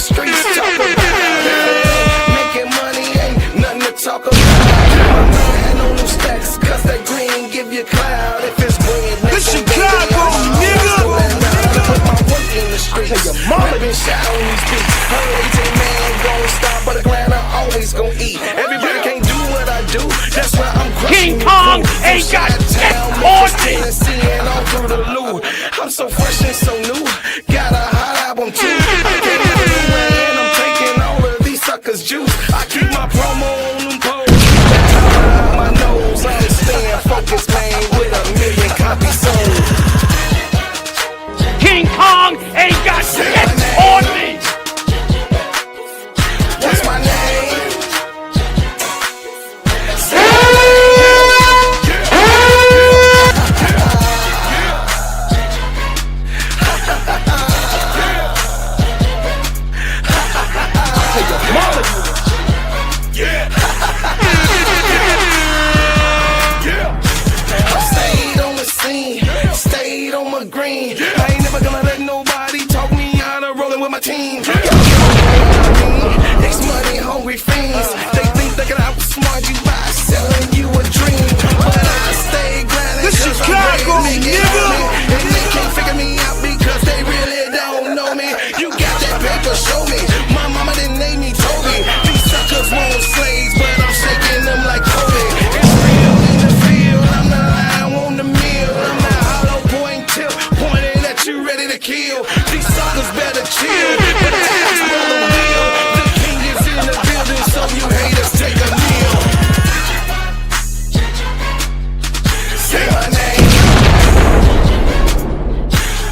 Streets talk about it. Making money ain't nothing to talk about. My man on them stacks, cause that green give you cloud. If it's green, this Chicago, nigga. I put my work in the streets. I've been shot on these beats. Her 18 man gon' stop, but the grind I always gon' eat. Everybody can't do what I do. That's why I'm King Kong ain't got shit on me. Seeing all through the loot. I'm so fresh and so new. Got a hot album too. Juice. I keep my promo on them poles. Out my nose, I'm staying focused, man, with 1,000,000 copies sold. King Kong ain't got shit on me. What's my name? Green. I ain't never gonna let nobody talk me out of rolling with my team. It's money hungry fiends. They think they can outsmart you by selling you a dream. But I stay grinding. This Chicago, nigga. And they can't figure me out because they really don't know me. You got that paper, show me. My mama didn't name me Toby. These suckers want slaves, but I'm shaking them like Kobe. It's real in the field. I'm the lion on the mill. I'm the hollow point tip. Pointing at you, ready to kill. These suckers better chill. But ask brother Will. The king is in the building, so you haters take a kneel. Say my name.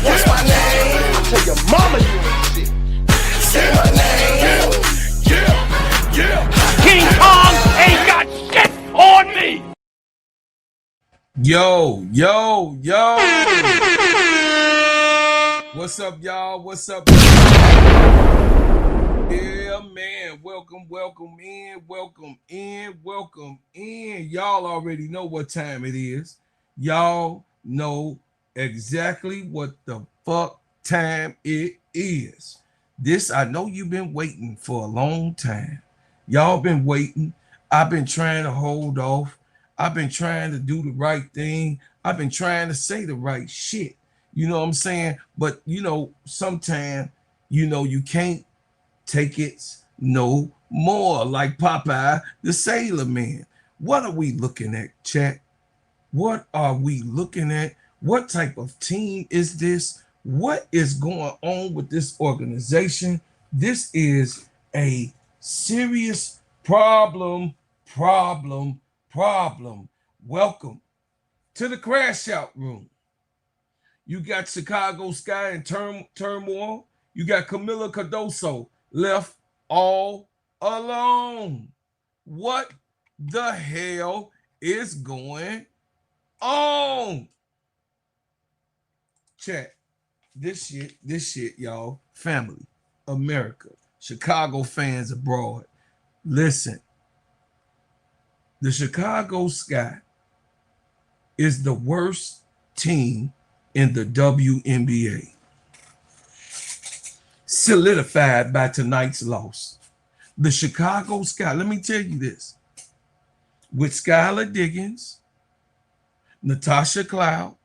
What's my name? I tell your mama you ain't shit. Say my name. King Kong ain't got shit on me. Yo. What's up, y'all? What's up? Yeah, man. Welcome in. Y'all already know what time it is. Y'all know exactly what the fuck time it is. This, I know you've been waiting for a long time. Y'all been waiting. I've been trying to hold off. I've been trying to do the right thing. I've been trying to say the right shit. You know what I'm saying? But, sometimes, you can't take it no more. Like Popeye, the Sailor Man. What are we looking at, chat? What are we looking at? What type of team is this? What is going on with this organization? This is a serious problem. Welcome to the Crash Out Room. You got Chicago Sky and Turmiol. You got Camila Cardoso left all alone. What the hell is going on? Chat. This shit, y'all. Family, America, Chicago fans abroad. Listen. The Chicago Sky is the worst team in the WNBA. Solidified by tonight's loss. The Chicago Sky, let me tell you this. With Skylar Diggins, Natasha Cloud,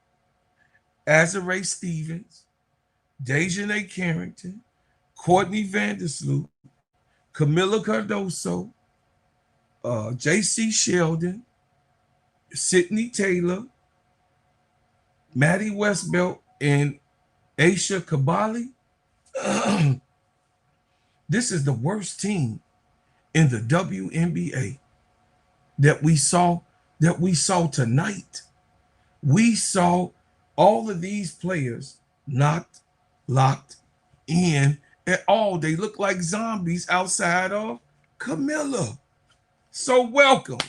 Azurá Stevens, Dejanay Carrington, Courtney Vandersloot, Camila Cardoso, J.C. Sheldon, Sydney Taylor, Maddie Westbelt, and Aisha Kabali. This is the worst team in the WNBA that we saw tonight. We saw all of these players not locked in at all. They look like zombies outside of Camilla. So welcome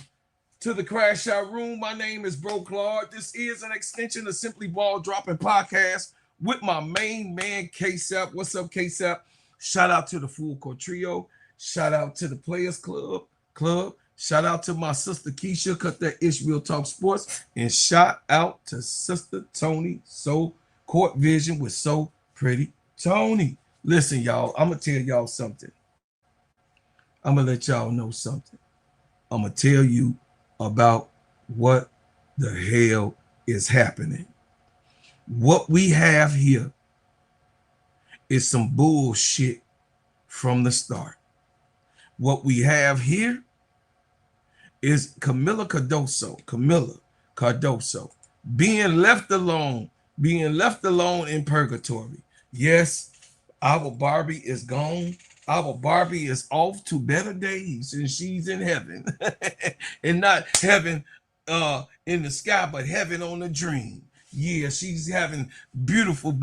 to the Crash Out Room. My name is Bro Claude. This is an extension of Simply Ball Dropping Podcast, with my main man, K-Sap. What's up, K-Sap? Shout out to the Full Court Trio. Shout out to the Players Club. Shout out to my sister Keisha, cut that ish Real Talk Sports. And shout out to Sister Tony, So Court Vision with So Pretty Tony. Listen, y'all, I'm going to tell y'all something. I'm going to let y'all know something. I'm going to tell you about what the hell is happening. What we have here is some bullshit from the start. What we have here is Camila Cardoso being left alone in purgatory. Yes, our Barbie is gone. Our Barbie is off to better days, and she's in heaven. And not heaven in the sky, but heaven on a dream. Yeah, she's having beautiful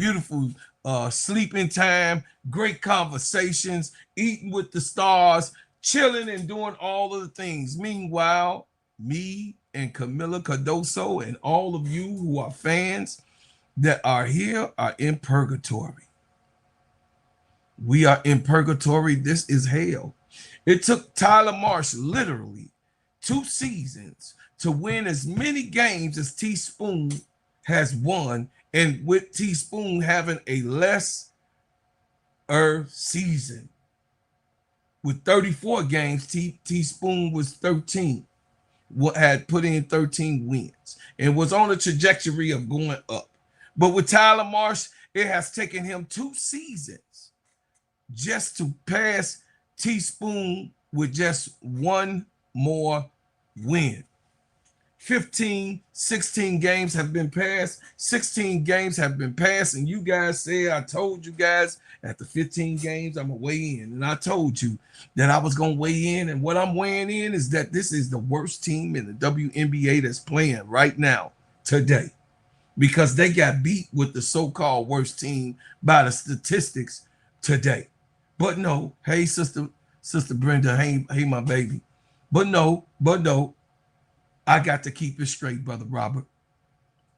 sleeping time, great conversations, eating with the stars, chilling and doing all of the things. Meanwhile, me and Camila Cardoso and all of you who are fans that are here are in purgatory. We are in purgatory. This is hell. It took Tyler Marsh literally 2 seasons to win as many games as Teaspoon has won, and with Teaspoon having a lesser season. With 34 games, Teaspoon was 13. Had put in 13 wins and was on a trajectory of going up. But with Tyler Marsh, it has taken him 2 seasons just to pass Teaspoon with just 1 more win. 16 games have been passed. 16 games have been passed. And you guys said, I told you guys after 15 games, I'm going to weigh in. And I told you that I was going to weigh in. And what I'm weighing in is that this is the worst team in the WNBA that's playing right now, today. Because they got beat with the so-called worst team by the statistics today. But no, hey, Sister Brenda, hey, my baby. But no. I got to keep it straight, Brother Robert.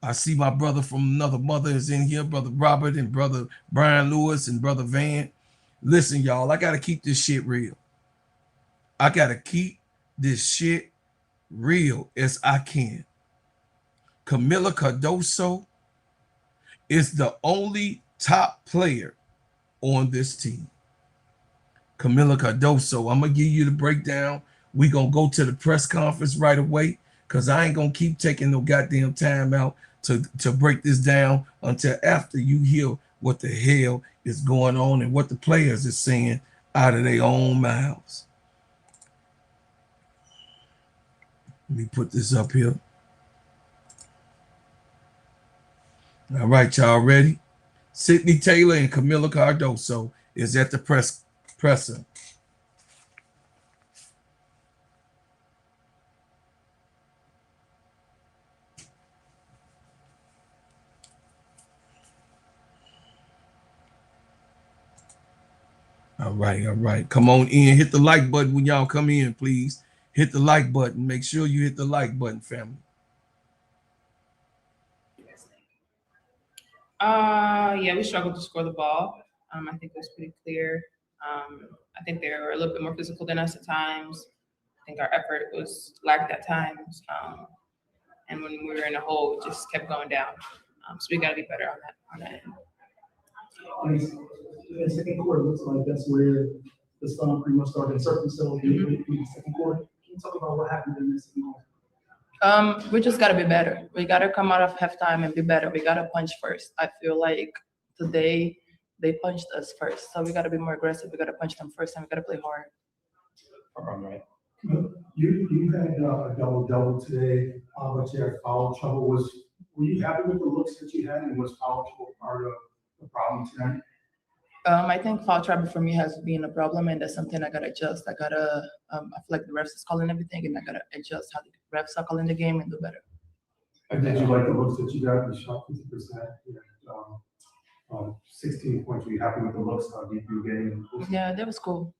I see my brother from another mother is in here, Brother Robert and Brother Brian Lewis and Brother Van. Listen, y'all, I got to keep this shit real. I got to keep this shit real as I can. Camila Cardoso is the only top player on this team. Camila Cardoso, I'm going to give you the breakdown. We're going to go to the press conference right away, because I ain't going to keep taking no goddamn time out to break this down until after you hear what the hell is going on and what the players are saying out of their own mouths. Let me put this up here. All right, y'all ready? Sydney Taylor and Camila Cardoso is at the presser. All right. Come on in. Hit the like button when y'all come in, please. Hit the like button. Make sure you hit the like button, family. Yeah, we struggled to score the ball. I think it was pretty clear. I think they were a little bit more physical than us at times. I think our effort was lacked at times. And when we were in a hole, it just kept going down. So we got to be better on that end. In the second quarter, it looks like that's where the storm pretty much started inserting themselves in the second quarter. Can you talk about what happened in this second quarter? We just got to be better. We got to come out of halftime and be better. We got to punch first. I feel like today they punched us first. So we got to be more aggressive. We got to punch them first, and we got to play hard. Right. You had a double-double today, but you had foul trouble. Were you happy with the looks that you had, and was foul trouble part of the problem tonight? I think foul trouble for me has been a problem, and that's something I gotta adjust. I feel like the refs is calling everything, and I gotta adjust how the refs are calling the game and do better. And did you like the looks that you got? You shot 50%, 16 points. Were you happy with the looks? How deep you getting? Yeah, that was cool.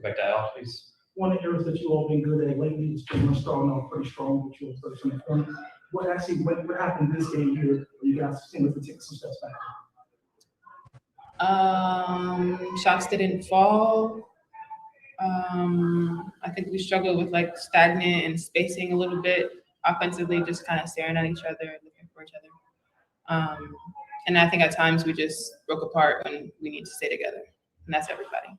Go back to Al, please. One of the areas that you all been good at lately is pretty much starting off pretty strong with your first and point. What happened this game here? You guys seem to take some steps back. Shots didn't fall. I think we struggled with like stagnant and spacing a little bit offensively, just kind of staring at each other, looking for each other. And I think at times we just broke apart when we need to stay together, and that's everybody.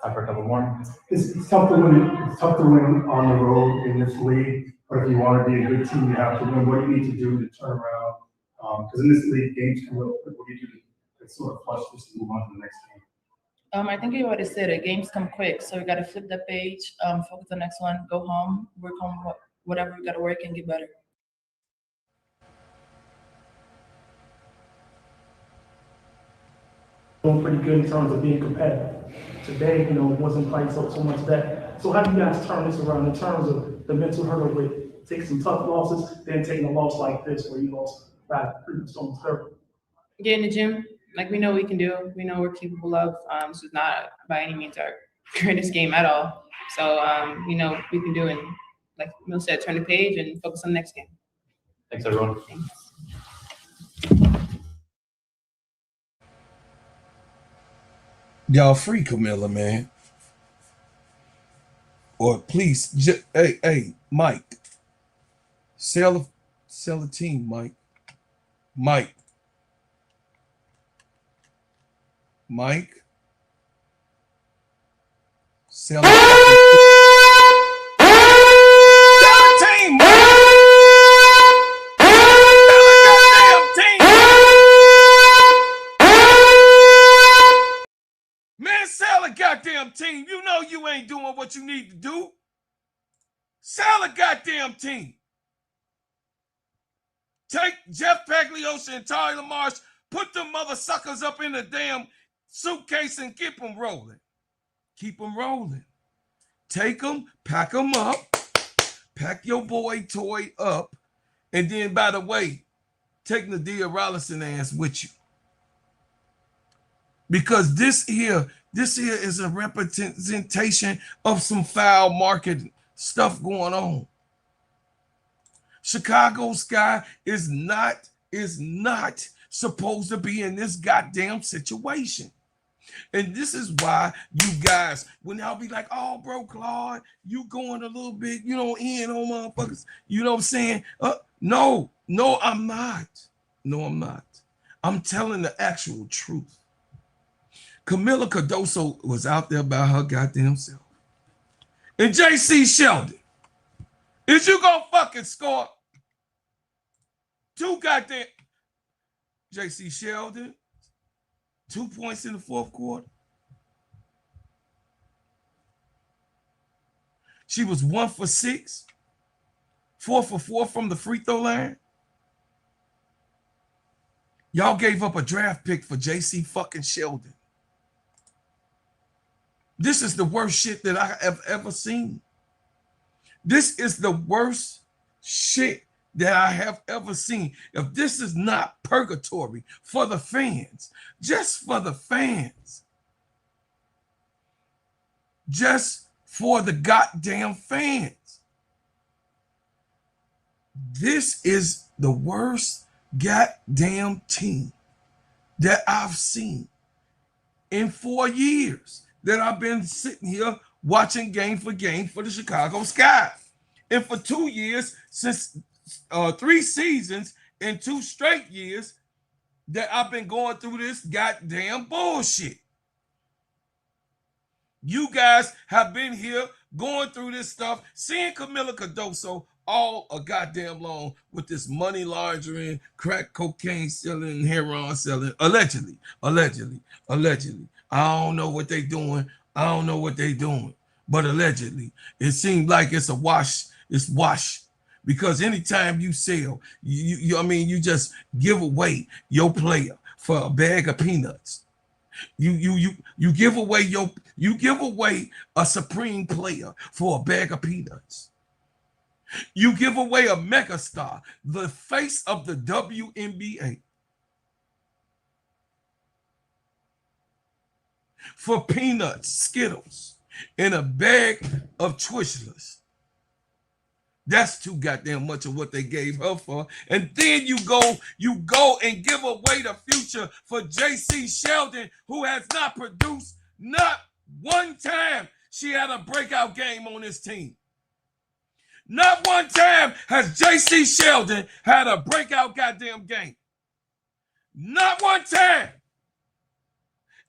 Time for a couple more. It's tough to win on the road in this league, but if you want to be a good team, you have to win. What do you need to do to turn around? Because in this league, games come real quick. What do you do to sort of flush this to move on to the next game? I think you already said it. Games come quick, so we got to flip the page, focus on the next one, go home, work on whatever we got to work and get better. Doing pretty good in terms of being competitive. Today, it wasn't quite so much that. So how do you guys turn this around in terms of the mental hurdle with taking some tough losses, then taking a loss like this where you lost by pretty much almost 30? Get in the gym, like we know we can do. We know we're capable of. This is not by any means our greatest game at all. So we know we can do it. And like Mill said, turn the page and focus on the next game. Thanks, everyone. Thanks. Y'all free Camilla, man. Or please, hey, Mike. Sell a team, Mike. Mike. Sell a team, Mike. Man, sell a goddamn team. You know you ain't doing what you need to do. Sell a goddamn team. Take Jeff Pagliosha and Tyler Marsh, put them mother suckers up in a damn suitcase and keep them rolling. Keep them rolling. Take them, pack them up, pack your boy toy up, and then, by the way, take Nadia Rollison ass with you. Because this here is a representation of some foul market stuff going on. Chicago Sky is not supposed to be in this goddamn situation. And this is why you guys, when y'all be like, oh, bro, Claude, you going a little bit, in on motherfuckers. You know what I'm saying? No, I'm not. No, I'm not. I'm telling the actual truth. Camila Cardoso was out there by her goddamn self. And J.C. Sheldon, is you gonna fucking score 2 goddamn J.C. Sheldon, 2 points in the fourth quarter? She was 1 for 6, 4 for 4 from the free throw line. Y'all gave up a draft pick for J.C. fucking Sheldon. This is the worst shit that I have ever seen. This is the worst shit that I have ever seen. If this is not purgatory for the fans, just for the fans, just for the goddamn fans, this is the worst goddamn team that I've seen in 4 years that I've been sitting here watching game for the Chicago Sky. And for 2 years, since 3 seasons and 2 straight years that I've been going through this goddamn bullshit. You guys have been here going through this stuff, seeing Camila Cardoso all a goddamn long with this money laundering, crack cocaine selling, heroin selling, allegedly. I don't know what they doing. But allegedly, it seems like it's a wash. It's wash. Because anytime you sell, you just give away your player for a bag of peanuts. You give away a supreme player for a bag of peanuts. You give away a megastar, the face of the WNBA, for peanuts, Skittles, and a bag of Twizzlers. That's too goddamn much of what they gave her for. And then you go and give away the future for J.C. Sheldon, who has not produced not one time she had a breakout game on this team. Not one time has J.C. Sheldon had a breakout goddamn game. Not one time.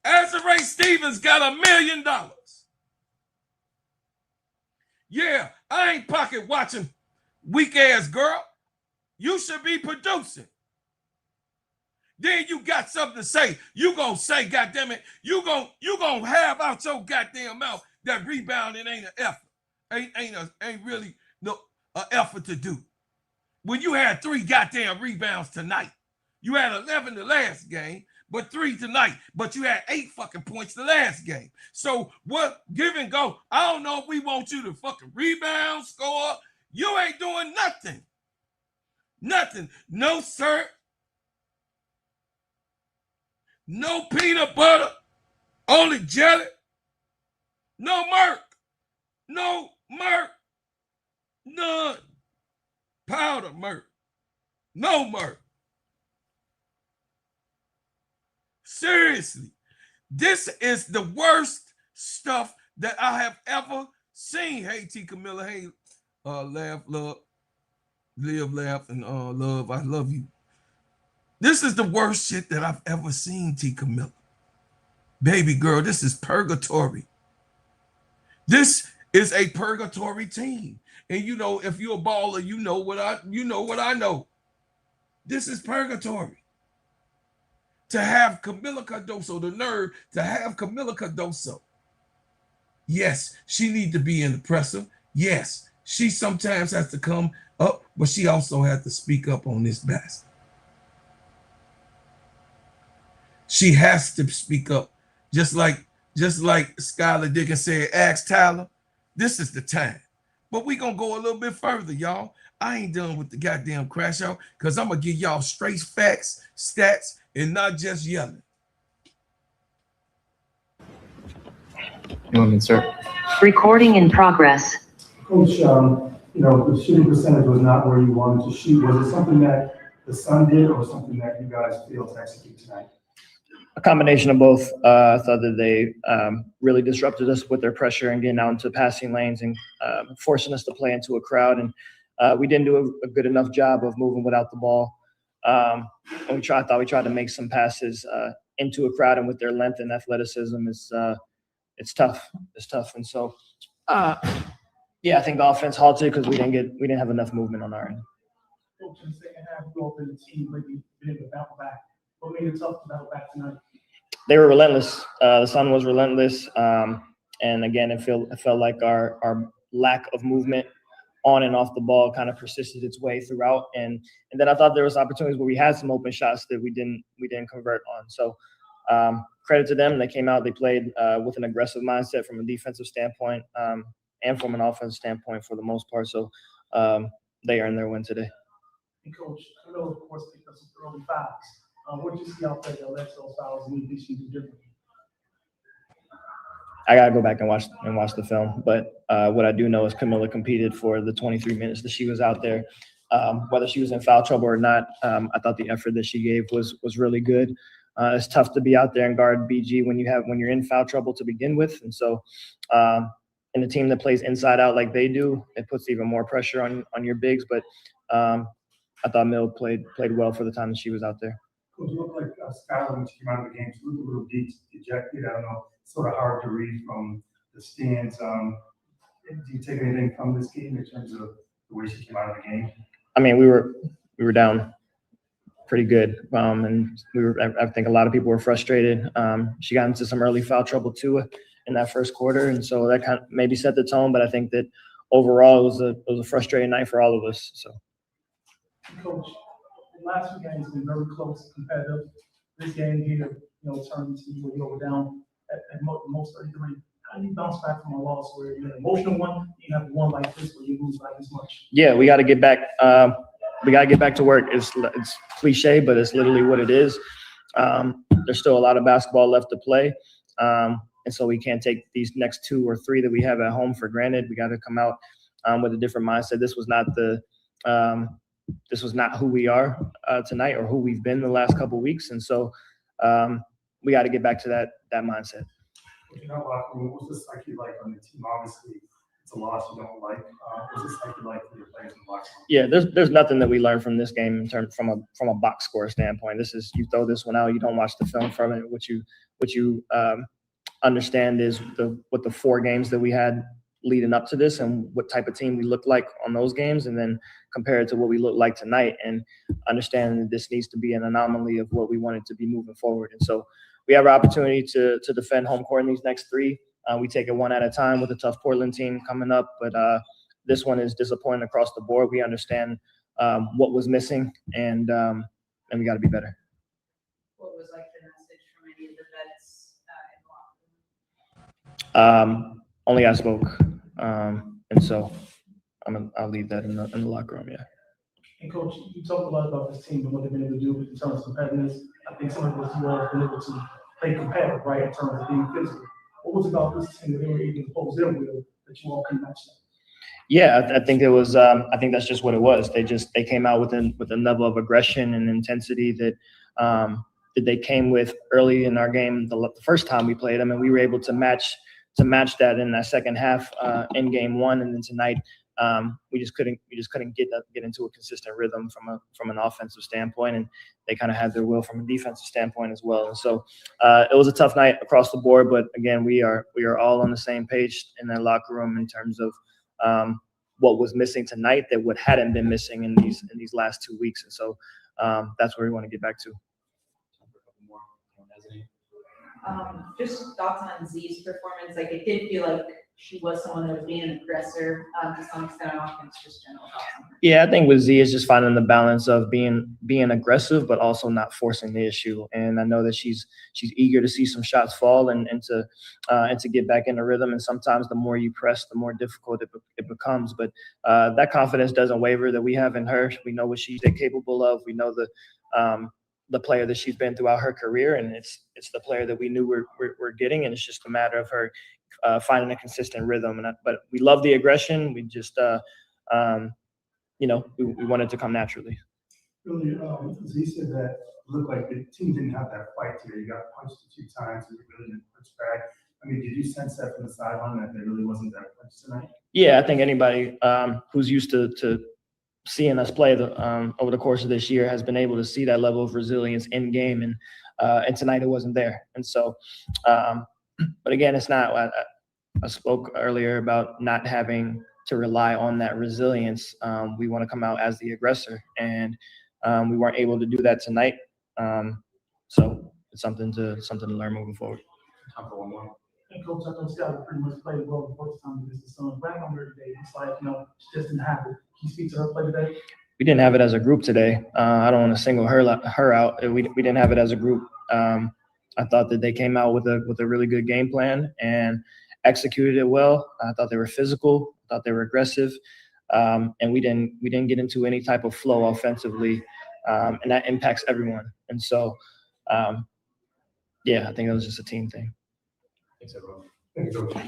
Azurá Stevens got $1 million. Yeah, I ain't pocket watching weak ass girl. You should be producing. Then you got something to say. You gonna say, goddamn it, you gonna have out your goddamn mouth that rebounding ain't an effort. Ain't really no effort to do. When you had 3 goddamn rebounds tonight, you had 11 the last game, but 3 tonight. But you had 8 fucking points the last game. So what? Give and go. I don't know if we want you to fucking rebound, score. You ain't doing nothing. Nothing. No sir. No peanut butter. Only jelly. No Merc. No Merc. None. Powder Merc. No Merc. Seriously, this is the worst stuff that I have ever seen. Hey, T. Camilla. Hey, laugh, love, live, laugh, and love. I love you. This is the worst shit that I've ever seen, T. Camilla. Baby girl, this is purgatory. This is a purgatory team. And you know, if you're a baller, you know what I know. This is purgatory. To have Camila Cardoso, the nerve to have Camila Cardoso. Yes, she needs to be in the presser. Yes, she sometimes has to come up, but she also has to speak up on this basket. She has to speak up. Just like SKYLARDIGGINSSMITH said, ask Tyler, this is the time. But we gonna go a little bit further, y'all. I ain't done with the goddamn crash out because I'm gonna give y'all straight facts, stats, and not just yelling. Sir. Recording in progress. Coach, the shooting percentage was not where you wanted to shoot. Was it something that the Sun did or something that you guys failed to execute tonight? A combination of both. I thought that they really disrupted us with their pressure and getting out into passing lanes and forcing us to play into a crowd. And we didn't do a good enough job of moving without the ball. And I thought we tried to make some passes into a crowd, and with their length and athleticism, it's tough. It's tough. And so, yeah, I think the offense halted because we didn't have enough movement on our end. Coach, in the second half, you all been the team maybe been able to battle back. What made it tough to battle back tonight? They were relentless. The Sun was relentless. And again, it felt like our lack of movement on and off the ball kind of persisted its way throughout. And then I thought there was opportunities where we had some open shots that we didn't convert on. So credit to them. They came out, they played with an aggressive mindset from a defensive standpoint and from an offensive standpoint for the most part. So they earned their win today. And Coach, I know, of course, picked up some early fouls. What did you see out there that led to those fouls and what did you do differently? I gotta go back and watch the film. But what I do know is Camila competed for the 23 minutes that she was out there. Whether she was in foul trouble or not, I thought the effort that she gave was really good. It's tough to be out there and guard BG when you're in foul trouble to begin with. And so in a team that plays inside out like they do, it puts even more pressure on your bigs. But I thought Mill played well for the time that she was out there. Coach, it looked like Skylar, when she came out of the game, she looked a little dejected. I don't know, sort of hard to read from the stands. Do you take anything from this game in terms of the way she came out of the game? I mean, we were down pretty good, and I think a lot of people were frustrated. She got into some early foul trouble too in that first quarter, and so that kind of maybe set the tone. But I think that overall it was a frustrating night for all of us. So, Coach, the last few games have been very close, competitive. This game here, turned into where you were down at most 33. How do you bounce back from a loss where you had an emotional one, you have one like this where you lose by this much? Yeah, we got to get back. We got to get back to work. It's cliche, but it's literally what it is. There's still a lot of basketball left to play. And so we can't take these next 2 or 3 that we have at home for granted. We got to come out with a different mindset. This was not who we are tonight or who we've been the last couple of weeks. And so we got to get back to that mindset. You know, what's the psyche like on the team? Obviously, it's a loss you don't like. What's the psyche like for your players in the locker room? Yeah, there's nothing that we learned from this game in terms from a box score standpoint. This is, you throw this one out, you don't watch the film from it. What you understand is what the 4 games that we had leading up to this and what type of team we looked like on those games, and then compare it to what we look like tonight, and understand that this needs to be an anomaly of what we want it to be moving forward. And so we have our opportunity to defend home court in these next 3. We take it one at a time with a tough Portland team coming up, but this one is disappointing across the board. We understand what was missing, and we got to be better. What was like the message from any of the vets in the locker room? Only I spoke, and so I'll leave that in the locker room. Yeah. And Coach, you talk a lot about this team and what they've been able to do in terms of competitiveness. I think some of us you all have been able to play competitive, right, in terms of being physical. What was it about this team that they were able to impose their will that you all couldn't match that? Yeah, I think it was. I think that's just what it was. They came out with a level of aggression and intensity that they came with early in our game the first time we played them, and we were able to match that in that second half in game 1, and then tonight we just couldn't get into a consistent rhythm from an offensive standpoint, and they kind of had their will from a defensive standpoint as well. And so it was a tough night across the board, but again, we are all on the same page in that locker room in terms of what was missing tonight that what hadn't been missing in these last 2 weeks. And so that's where we want to get back to. Just thoughts on Z's performance. Like, it did feel like she was someone that was being an aggressor to some extent on offense. Just general thoughts on her. Yeah, I think with Z is just finding the balance of being aggressive, but also not forcing the issue. And I know that she's eager to see some shots fall and to get back in the rhythm. And sometimes the more you press, the more difficult it becomes. But that confidence doesn't waver that we have in her. We know what she's capable of. We know the player that she's been throughout her career, and it's the player that we knew we're getting, and it's just a matter of her finding a consistent rhythm. But we love the aggression. We just we want it to come naturally. Really, Z said that it looked like the team didn't have that fight today. You got punched a few times and you really didn't punch back. I mean, did you sense that from the sideline that there really wasn't that punch tonight? Yeah, I think anybody who's used to seeing us play over the course of this year has been able to see that level of resilience in game, and tonight it wasn't there. And so, but again, it's not. I spoke earlier about not having to rely on that resilience. We want to come out as the aggressor, and we weren't able to do that tonight. So it's something to learn moving forward. Time for one more. And Coach, I know Scott pretty much played well the first time against the Suns. Back on her today, it's like, she just didn't have it. Can you speak to her play today? We didn't have it as a group today. I don't want to single her out. We didn't have it as a group. I thought that they came out with a really good game plan and executed it well. I thought they were physical. I thought they were aggressive, and we didn't get into any type of flow offensively, and that impacts everyone. And so, I think it was just a team thing. Thanks, everyone. Thank you, Coach.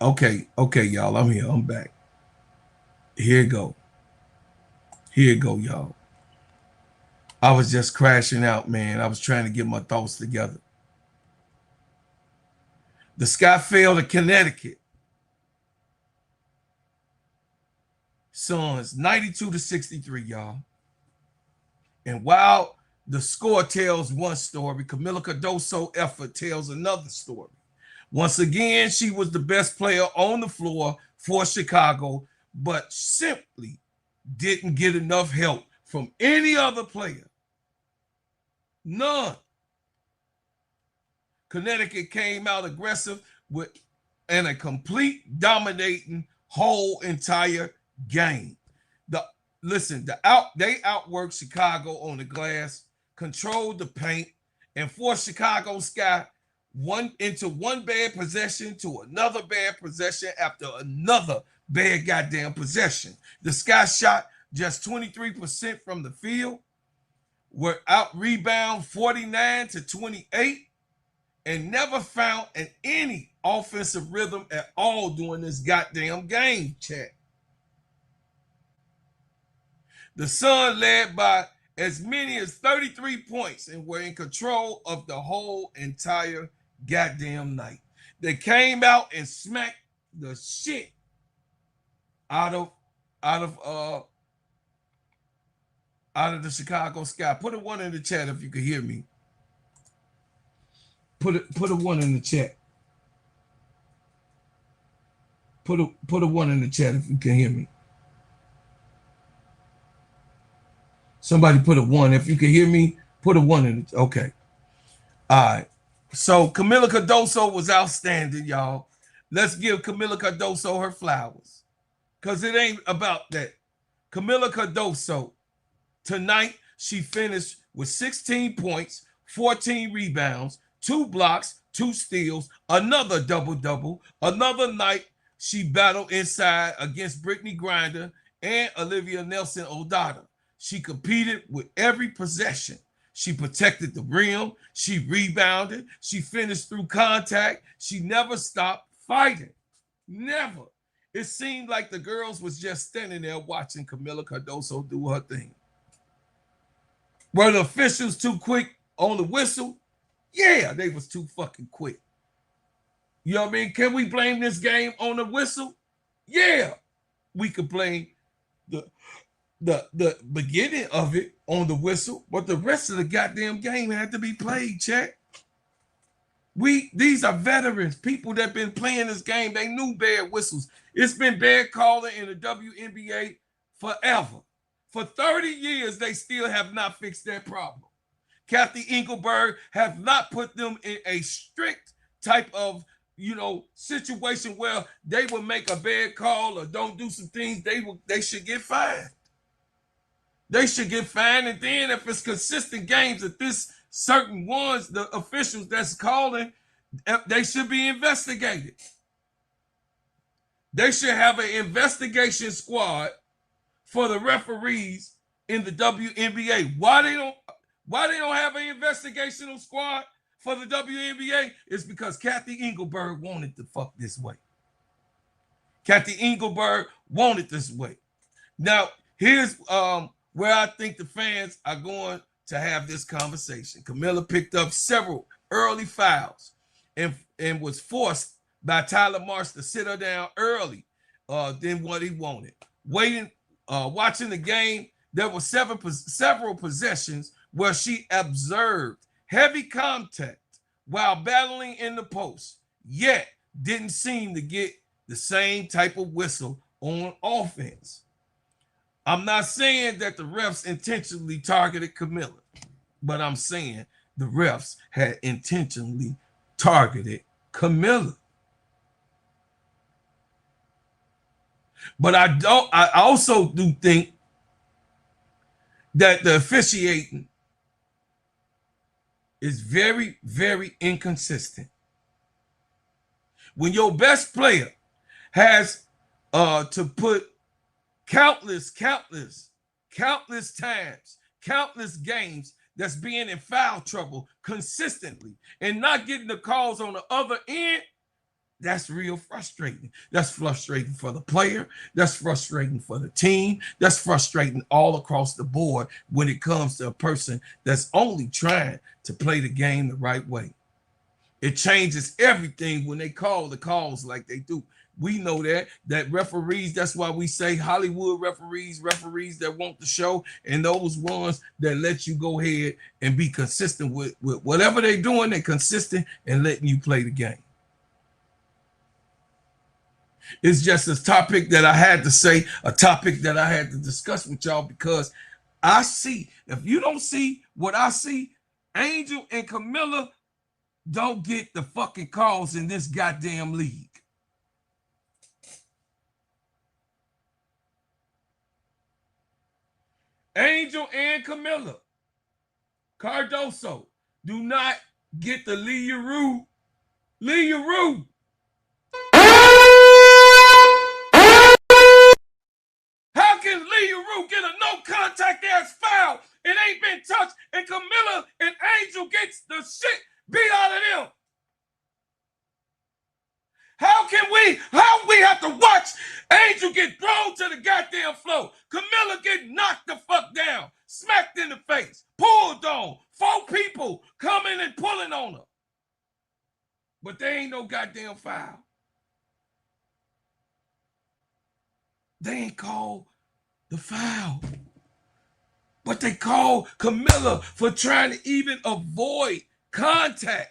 Okay, y'all. I'm here. I'm back. Here you go. Here you go, y'all. I was just crashing out, man. I was trying to get my thoughts together. The Sky fell to Connecticut. Suns 92-63, y'all. And while the score tells one story, Camila Cardoso effort tells another story. Once again, she was the best player on the floor for Chicago, but simply didn't get enough help from any other player. None. Connecticut came out aggressive and a complete dominating whole entire game. They outworked Chicago on the glass, controlled the paint, and forced Chicago Sky into one bad possession to another bad possession after another bad goddamn possession. The Sky shot just 23% from the field, were out rebound 49-28, and never found any offensive rhythm at all during this goddamn game, chat. The Suns led by as many as 33 points and were in control of the whole entire goddamn night. They came out and smacked the shit out of the Chicago Sky. Put a 1 in the chat if you can hear me. Put a 1 in the chat. Put a 1 in the chat if you can hear me. Somebody put a 1. If you can hear me, put a 1 in it. Okay. All right. So Camila Cardoso was outstanding, y'all. Let's give Camila Cardoso her flowers. Because it ain't about that. Camila Cardoso, tonight, she finished with 16 points, 14 rebounds, 2 blocks, 2 steals, another double-double. Another night, she battled inside against Brittany Griner and Olivia Nelson-Odotta. She competed with every possession. She protected the rim. She rebounded. She finished through contact. She never stopped fighting. Never. It seemed like the girls was just standing there watching Camila Cardoso do her thing. Were the officials too quick on the whistle? Yeah, they was too fucking quick. You know what I mean? Can we blame this game on the whistle? Yeah, we could blame the beginning of it on the whistle, but the rest of the goddamn game had to be played, check. These are veterans, people that been playing this game. They knew bad whistles. It's been bad calling in the WNBA forever. For 30 years, they still have not fixed that problem. Kathy Engelberg have not put them in a strict type of, situation where they will make a bad call or don't do some things. They should get fined. They should get fined, and then if it's consistent games, if this certain ones, the officials that's calling, they should be investigated. They should have an investigation squad for the referees in the WNBA. Why they don't have an investigational squad for the WNBA is because Kathy Engelberg wanted to fuck this way. Kathy Engelberg wanted this way. Now, here's where I think the fans are going to have this conversation. Camila picked up several early fouls and was forced by Tyler Marsh to sit her down early than what he wanted. Watching the game, there were several possessions where she observed heavy contact while battling in the post, yet didn't seem to get the same type of whistle on offense. I'm not saying that the refs intentionally targeted Camila, but I'm saying the refs had intentionally targeted Camila. But I also do think that the officiating is very, very inconsistent. When your best player has to put countless times, countless games that's being in foul trouble consistently and not getting the calls on the other end, That's real frustrating. That's frustrating for the player. That's frustrating for the team. That's frustrating all across the board when it comes to a person that's only trying to play the game the right way. It changes everything when they call the calls like they do. We know that referees, that's why we say Hollywood referees that want the show, and those ones that let you go ahead and be consistent with whatever they're doing, they're consistent and letting you play the game. It's just a topic that I had to say, a topic that I had to discuss with y'all, because I see, if you don't see what I see, Angel and Camilla don't get the fucking calls in this goddamn league. Angel and Camilla Cardoso do not get the Leroux. How can Leroux get a no contact ass foul? It ain't been touched, and Camilla and Angel gets the shit beat out of them. How we have to watch Angel get thrown to the goddamn floor, Camilla get knocked the fuck down, smacked in the face, pulled on, 4 people coming and pulling on her. But there ain't no goddamn foul. They ain't called the foul. But they called Camilla for trying to even avoid contact.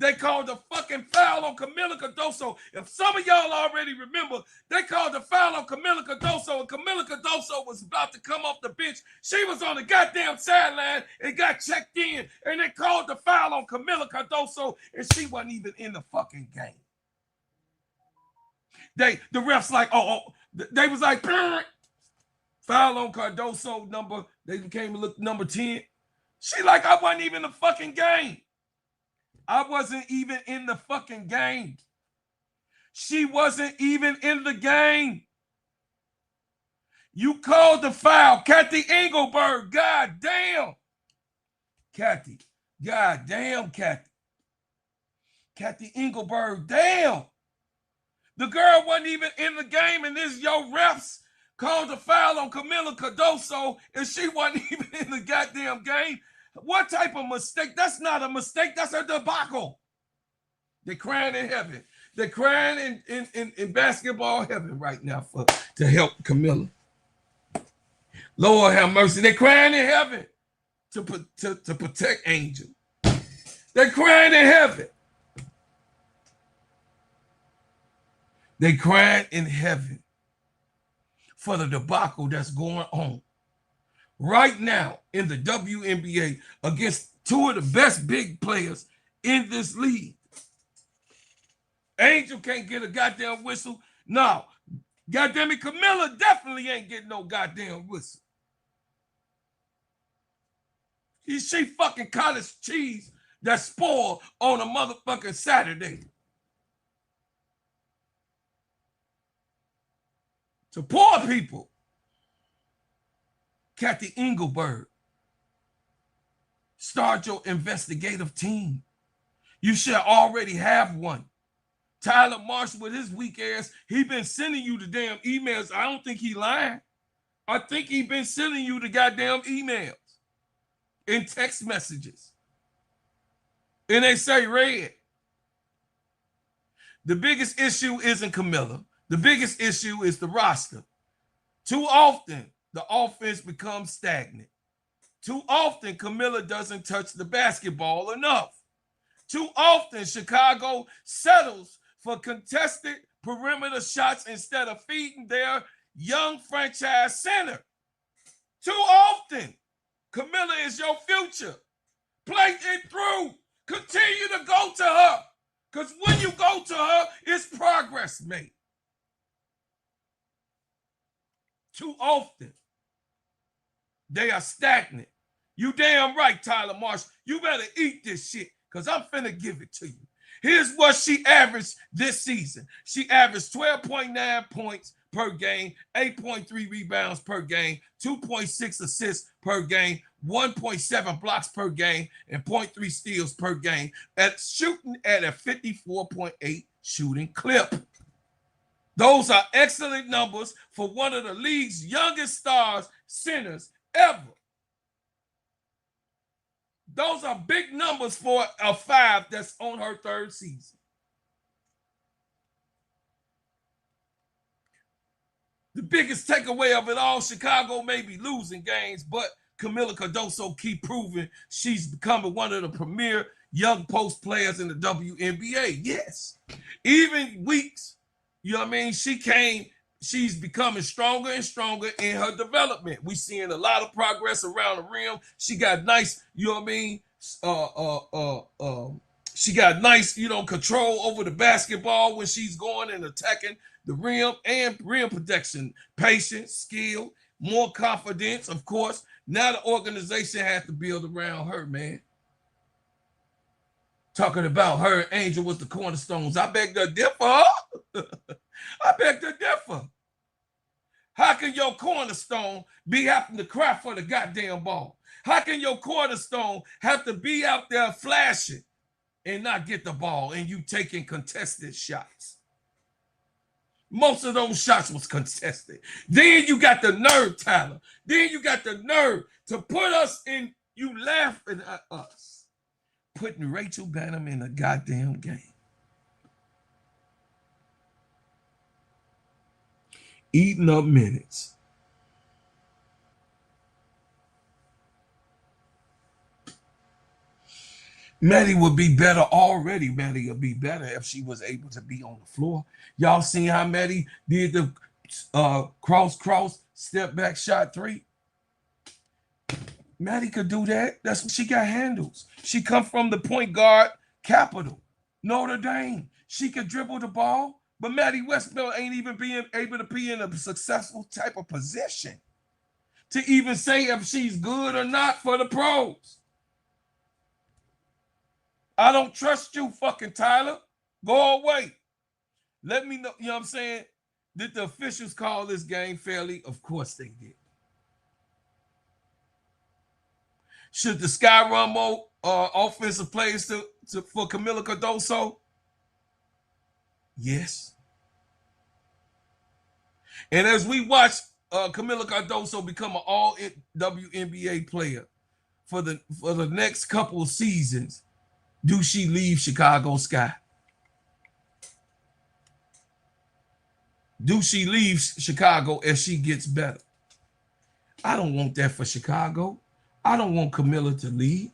They called the fucking foul on Camilla Cardoso. If some of y'all already remember, they called the foul on Camilla Cardoso, and Camilla Cardoso was about to come off the bench. She was on the goddamn sideline and got checked in, and they called the foul on Camilla Cardoso, and she wasn't even in the fucking game. The refs like, they was like, foul on Cardoso they came and looked number 10. She like, I wasn't even in the fucking game. I wasn't even in the fucking game. She wasn't even in the game. You called the foul. Kathy Engelberg, goddamn. Kathy, goddamn, Kathy. Kathy Engelberg, damn. The girl wasn't even in the game, and this your refs called the foul on Camilla Cardoso, and she wasn't even in the goddamn game. What type of mistake? That's not a mistake. That's a debacle. They're crying in heaven. They're crying in basketball heaven right now to help Camilla. Lord have mercy. They're crying in heaven to protect Angel. They're crying in heaven. They crying in heaven for the debacle that's going on right now in the WNBA against 2 of the best big players in this league. Angel can't get a goddamn whistle. No, goddamn it, Camilla definitely ain't getting no goddamn whistle. She fucking cottage cheese that spoiled on a motherfucking Saturday. To poor people, Kathy Engelberg, start your investigative team. You should already have one. Tyler Marshall with his weak ass, he been sending you the damn emails. I don't think he lying. I think he been sending you the goddamn emails and text messages. And they say red. The biggest issue isn't Camilla. The biggest issue is the roster. Too often, the offense becomes stagnant. Too often, Camilla doesn't touch the basketball enough. Too often, Chicago settles for contested perimeter shots instead of feeding their young franchise center. Too often, Camilla is your future. Play it through. Continue to go to her. Because when you go to her, it's progress made. Too often, they are stagnant. You damn right, Tyler Marshall. You better eat this shit, because I'm finna give it to you. Here's what she averaged this season. She averaged 12.9 points per game, 8.3 rebounds per game, 2.6 assists per game, 1.7 blocks per game, and 0.3 steals per game, at shooting at a 54.8 shooting clip. Those are excellent numbers for one of the league's youngest stars centers ever. Those are big numbers for a 5 that's on her 3rd season. The biggest takeaway of it all, Chicago may be losing games, but Kamilla Cardoso keep proving she's becoming one of the premier young post players in the WNBA. Yes. Even weeks, you know what I mean? She's becoming stronger and stronger in her development. We're seeing a lot of progress around the rim. She got nice, you know what I mean? She got nice, control over the basketball when she's going and attacking the rim and rim protection. Patience, skill, more confidence, of course. Now the organization has to build around her, man. Talking about her, Angel was the cornerstones. I beg to differ. I beg to differ. How can your cornerstone be having to cry for the goddamn ball? How can your cornerstone have to be out there flashing and not get the ball and you taking contested shots? Most of those shots was contested. Then you got the nerve, Tyler. Then you got the nerve to put us in, you laughing at us, putting Rachel Banham in a goddamn game. Eating up minutes. Maddie would be better already. Maddie would be better if she was able to be on the floor. Y'all seen how Maddie did the cross, step back shot 3? Maddie could do that. That's what she got handles. She come from the point guard capital, Notre Dame. She could dribble the ball, but Maddie Westbeld ain't even being able to be in a successful type of position to even say if she's good or not for the pros. I don't trust you, fucking Tyler. Go away. Let me know, you know what I'm saying? Did the officials call this game fairly? Of course they did. Should the Sky run more offensive plays for Kamilla Cardoso? Yes. And as we watch Kamilla Cardoso become an all WNBA player for the next couple of seasons, do she leave Chicago Sky? Do she leave Chicago as she gets better? I don't want that for Chicago. I don't want Kamilla to leave.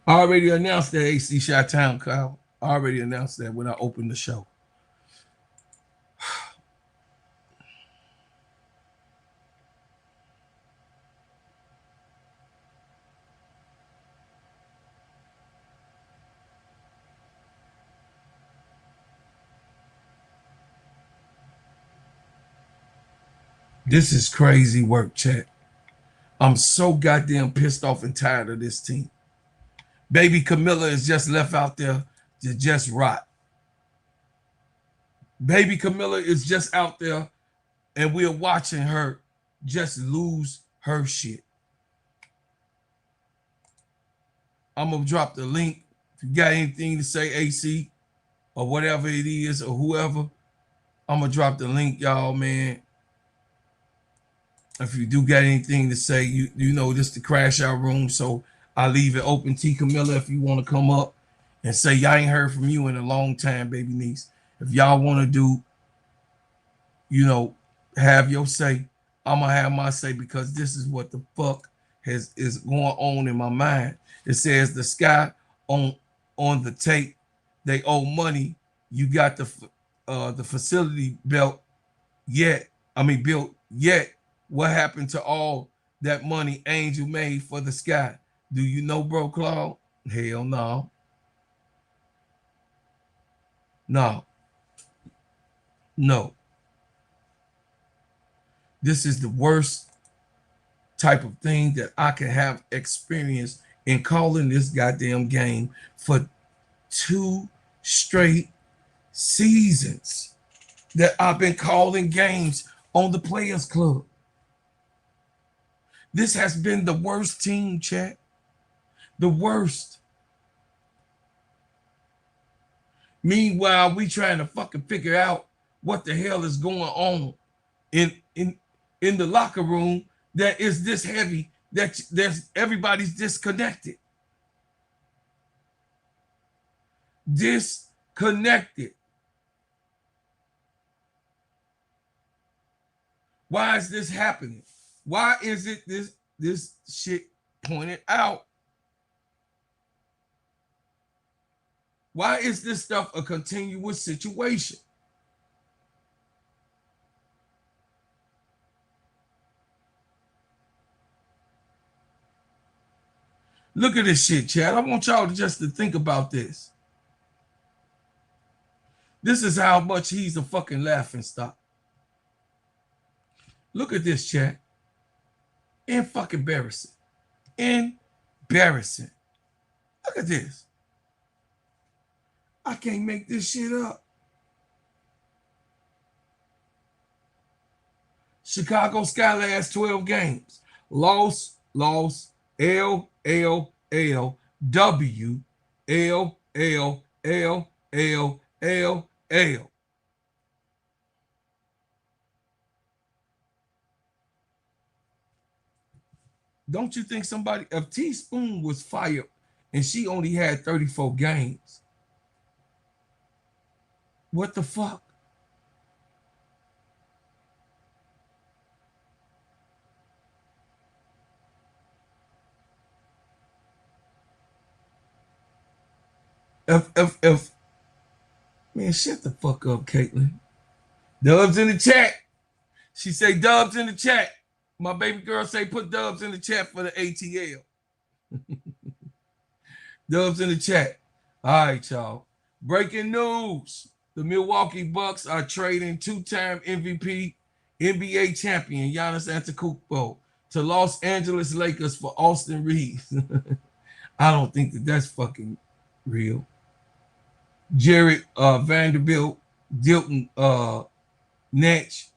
I already announced that, AC Chi-Town, Kyle. I already announced that when I opened the show. This is crazy work, chat. I'm so goddamn pissed off and tired of this team. Baby Kamilla is just left out there to just rot. Baby Kamilla is just out there and we're watching her just lose her shit. I'm going to drop the link. If you got anything to say, AC, or whatever it is, or whoever, I'm going to drop the link, y'all, man. If you do got anything to say, you know this the crash out room, so I'll leave it open. T. Kamilla, if you want to come up and say y'all ain't heard from you in a long time, baby niece. If y'all want to do, have your say, I'm going to have my say because this is what the fuck is going on in my mind. It says the Sky on the tape, they owe money. You got the facility built yet. What happened to all that money Angel made for the Sky? Do you know, bro, Claude? Hell no. No. This is the worst type of thing that I can have experienced in calling this goddamn game for 2 straight seasons that I've been calling games on the Players Club. This has been the worst team, chat. The worst. Meanwhile, we trying to fucking figure out what the hell is going on in the locker room that is this heavy, that there's everybody's disconnected. Disconnected. Why is this happening? Why is it this shit pointed out? Why is this stuff a continuous situation? Look at this shit, Chad. I want y'all just to think about this. This is how much he's a fucking laughing stock. Look at this, chat. Fucking embarrassing. Embarrassing. Look at this. I can't make this shit up. Chicago Sky last 12 games. Loss, L, L, L, W, L, L, L, L, L, L. Don't you think somebody, if Teaspoon was fired and she only had 34 games, what the fuck? If man, shut the fuck up, Caitlin. Dubs in the chat. She say dubs in the chat. My baby girl say put dubs in the chat for the ATL. Dubs in the chat. All right, y'all. Breaking news. The Milwaukee Bucks are trading two-time MVP, NBA champion Giannis Antetokounmpo to Los Angeles Lakers for Austin Reeves. I don't think that's fucking real. Jared Vanderbilt, Dilton Natch,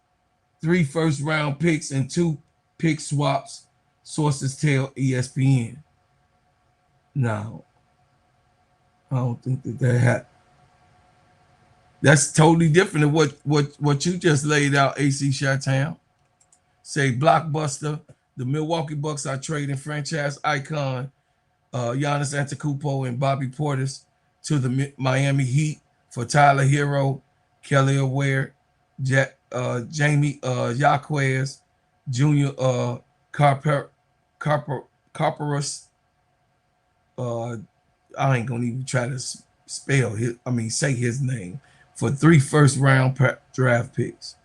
3 first-round picks and 2 pick swaps, sources tell ESPN. No, I don't think that happened. That's totally different than what you just laid out, AC Chi-Town. Say blockbuster, the Milwaukee Bucks are trading franchise icon Giannis Antetokounmpo and Bobby Portis to the Miami Heat for Tyler Hero, Kelly Aware, Jamie Jaquez, Junior Carperus. I ain't gonna even try to say his name, for 3 first-round draft picks.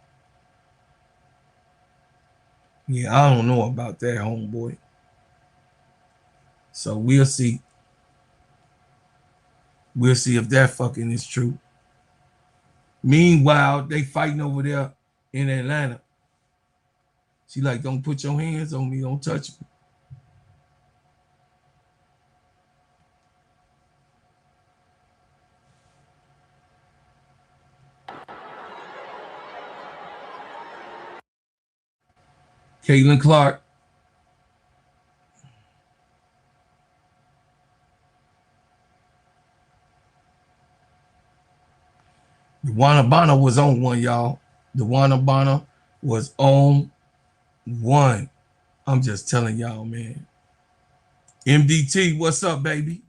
Yeah, I don't know about that, homeboy. So we'll see. We'll see if that fucking is true. Meanwhile, they fighting over there in Atlanta. She like, don't put your hands on me, don't touch me. Caitlin Clark. The Wanabana was on one, y'all. The Wanabana was on one. I'm just telling y'all, man. MDT, what's up, baby?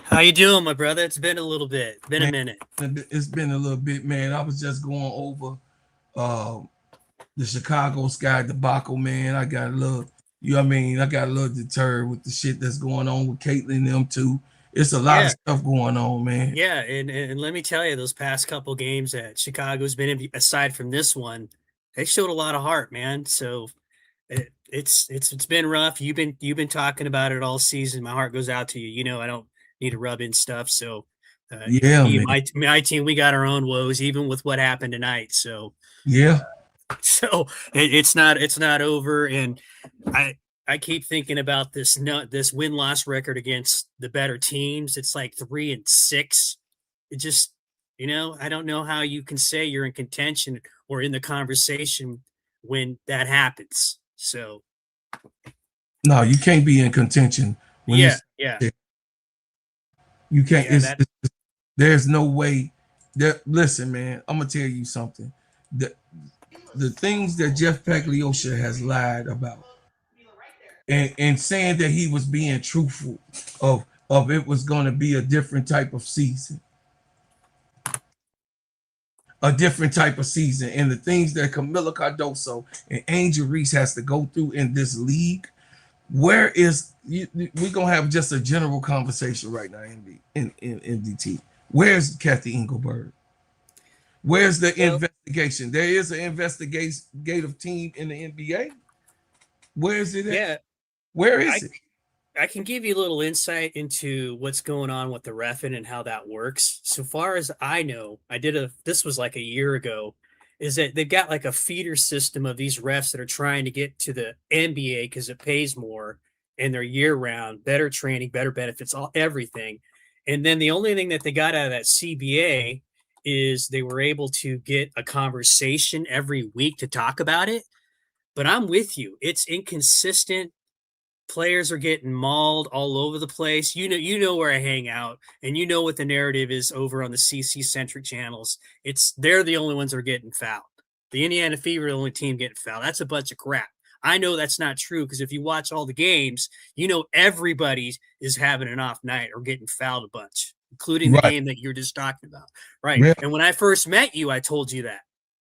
How you doing, my brother? It's been a little bit. Been a minute. It's been a little bit, man. I was just going over the Chicago Sky debacle, man. I got a little, I got a little deterred with the shit that's going on with Caitlin and them too. It's a lot of stuff going on, man. Yeah, and let me tell you, those past couple games that Chicago's been in, aside from this one, they showed a lot of heart, man. So it's been rough. You've been talking about it all season. My heart goes out to you. You know, I don't need to rub in stuff. So my team, we got our own woes, even with what happened tonight. So so it's not over, and I keep thinking about this win-loss record against the better teams. It's like 3-6. It just, I don't know how you can say you're in contention or in the conversation when that happens. So No, you can't be in contention when yeah, it's you can't. Yeah, There's no way. That listen, man. I'm gonna tell you something. The things that Jeff Pagliosha has lied about, and saying that he was being truthful of it was going to be a different type of season, and the things that Camila Cardoso and Angel Reese has to go through in this league. Where is we're gonna have just a general conversation right now in NDT. Where's Kathy Engelberg? Where's the investigation? There is an investigative team in the NBA. Where is it at? Yeah. Where is it? I can give you a little insight into what's going on with the reffing and how that works. So far as I know, this was like a year ago, is that they've got like a feeder system of these refs that are trying to get to the NBA because it pays more and they're year round, better training, better benefits, everything. And then the only thing that they got out of that CBA is they were able to get a conversation every week to talk about it. But I'm with you. It's inconsistent. Players are getting mauled all over the place. You know where I hang out, and you know what the narrative is over on the CC centric channels. They're the only ones that are getting fouled. The Indiana Fever are the only team getting fouled. That's a bunch of crap. I know that's not true because if you watch all the games, you know everybody is having an off night or getting fouled a bunch, including the game that you're just talking about. Right. Yeah. And when I first met you, I told you that.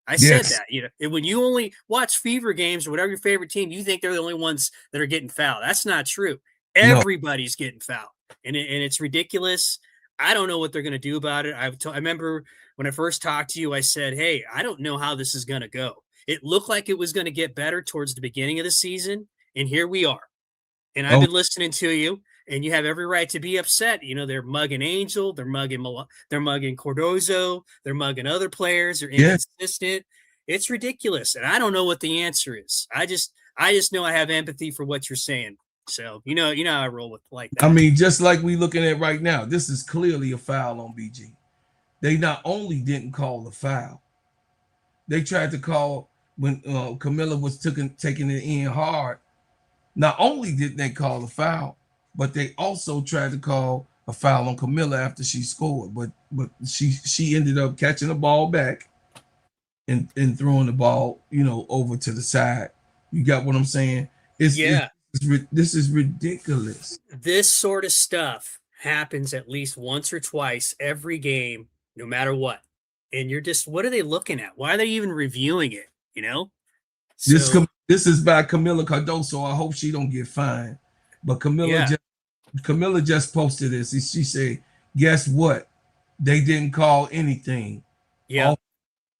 I said that, and when you only watch Fever games or whatever your favorite team, you think they're the only ones that are getting fouled. That's not true. Everybody's getting fouled, and it's ridiculous. I don't know what they're going to do about it. I remember when I first talked to you, I said, hey, I don't know how this is going to go. It looked like it was going to get better towards the beginning of the season, and here we are. And I've been listening to you, and you have every right to be upset. They're mugging Angel, they're mugging Cardozo, they're mugging other players, they're inconsistent. It's ridiculous, and I don't know what the answer is. I just know I have empathy for what you're saying. So you know how I roll with like that. I mean, just like we looking at right now, this is clearly a foul on BG. They not only didn't call the foul, they tried to call when Camilla was taking it in hard. Not only did they call a foul, but they also tried to call a foul on Camilla after she scored. But she ended up catching the ball back and throwing the ball, over to the side. You got what I'm saying? This is ridiculous. This sort of stuff happens at least once or twice every game, no matter what. And you're just, what are they looking at? Why are they even reviewing it? This is by Camila Cardoso. I hope she don't get fined. But Camila just posted this. She said, guess what? They didn't call anything. Yeah.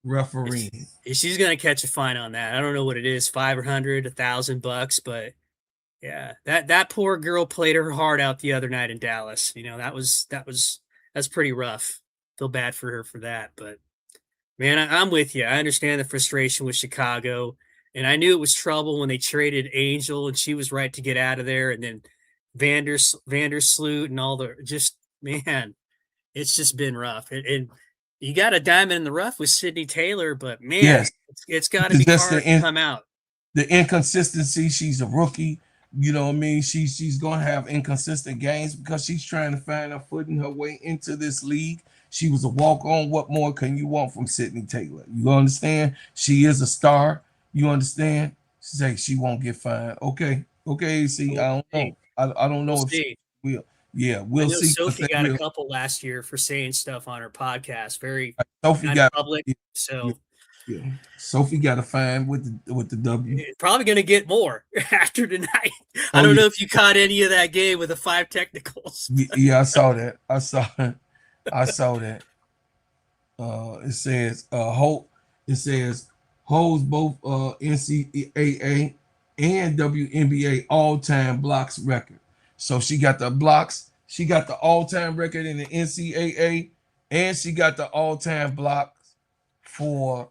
Refereeing. She's going to catch a fine on that. I don't know what it is, $500, $1,000, but yeah, that poor girl played her heart out the other night in Dallas. That's pretty rough. Feel bad for her for that, but man, I'm with you. I understand the frustration with Chicago. And I knew it was trouble when they traded Angel and she was right to get out of there. And then Vandersloot and all man, it's just been rough. And you got a diamond in the rough with Sydney Taylor, but man, it's got to be hard to come out. The inconsistency, she's a rookie. You know what I mean? She's going to have inconsistent games because she's trying to find her footing her way into this league. She was a walk-on. What more can you want from Sydney Taylor? You understand? She is a star. You understand? She won't get fined. Okay. See, I don't know. I don't know if she will. Yeah, we'll see. Sophie got a couple last year for saying stuff on her podcast. Very Sophie got public. Yeah. Sophie got a fine with the W. Probably going to get more after tonight. I don't know if you caught any of that game with the 5 technicals. Yeah, I saw that. I saw that. It says holds both NCAA and WNBA all-time blocks record. So she got the blocks. She got the all-time record in the NCAA, and she got the all-time blocks for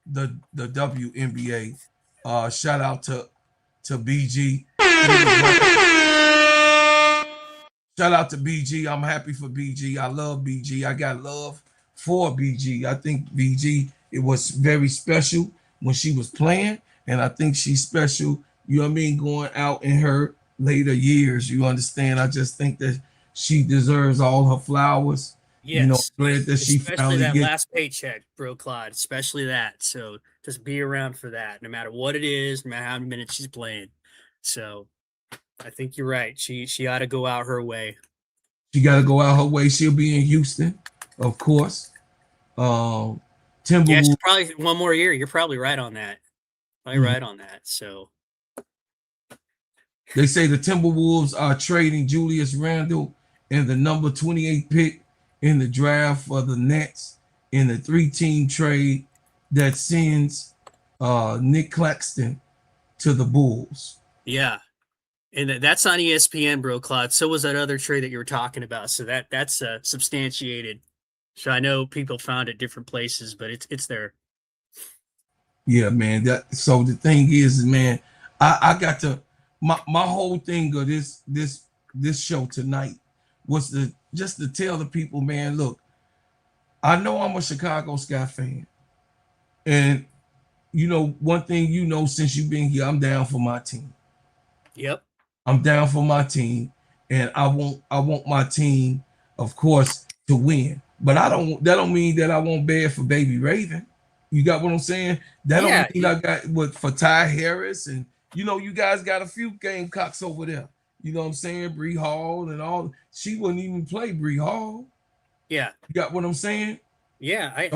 the WNBA. Shout out to BG. Shout out to BG. I'm happy for BG. I love BG. I got love for BG. I think BG, it was very special when she was playing, and I think she's special. You know what I mean? Going out in her later years, you understand? I just think that she deserves all her flowers. You know, Yes, glad that she especially finally that get. last paycheck, bro, Claude. Especially that. So just be around for that, no matter what it is, no matter how many minutes she's playing. So I think you're right. She ought to go out her way. She got to go out her way. She'll be in Houston, of course. Yeah, Timberwolves. she's probably one more year. You're probably right on that. Probably right on that. So They say the Timberwolves are trading Julius Randle and the number 28 pick in the draft for the Nets in a 3-team trade that sends Nick Claxton to the Bulls. yeah. And that's on ESPN, bro, Claude. So was that other trade that you were talking about. So that's substantiated. So I know people found it different places, but it's there. Yeah, man. So the thing is, man, I got to my whole thing of this show tonight was just to tell the people, man, look, I know I'm a Chicago Sky fan. And you know, one thing you know, since you've been here, I'm down for my team. Yep. I'm down for my team, and I want my team, of course, to win. But that don't mean that I won't bad for Baby Raven. You got what I'm saying? That don't mean I got what for Ty Harris, and you know, you guys got a few Gamecocks over there. You know what I'm saying? Bree Hall and all. She wouldn't even play Bree Hall. Yeah. You got what I'm saying? Yeah,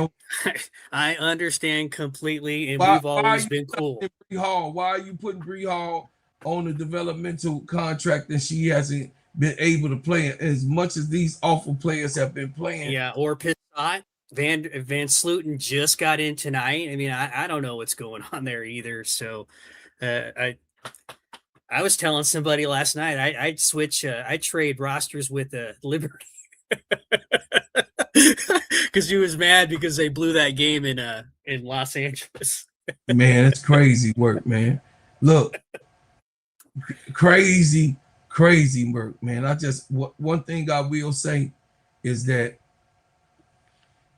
I understand completely, and we've always been cool. Bree Hall? Why are you putting Bree Hall on a developmental contract that she hasn't been able to play as much as these awful players have been playing? Yeah, or Pissot. Van Sluten just got in tonight. I mean, I don't know what's going on there either. So I was telling somebody last night I'd switch. I trade rosters with Liberty because he was mad because they blew that game in Los Angeles. Man, it's crazy work, man. Look, crazy work, man. One thing I will say is that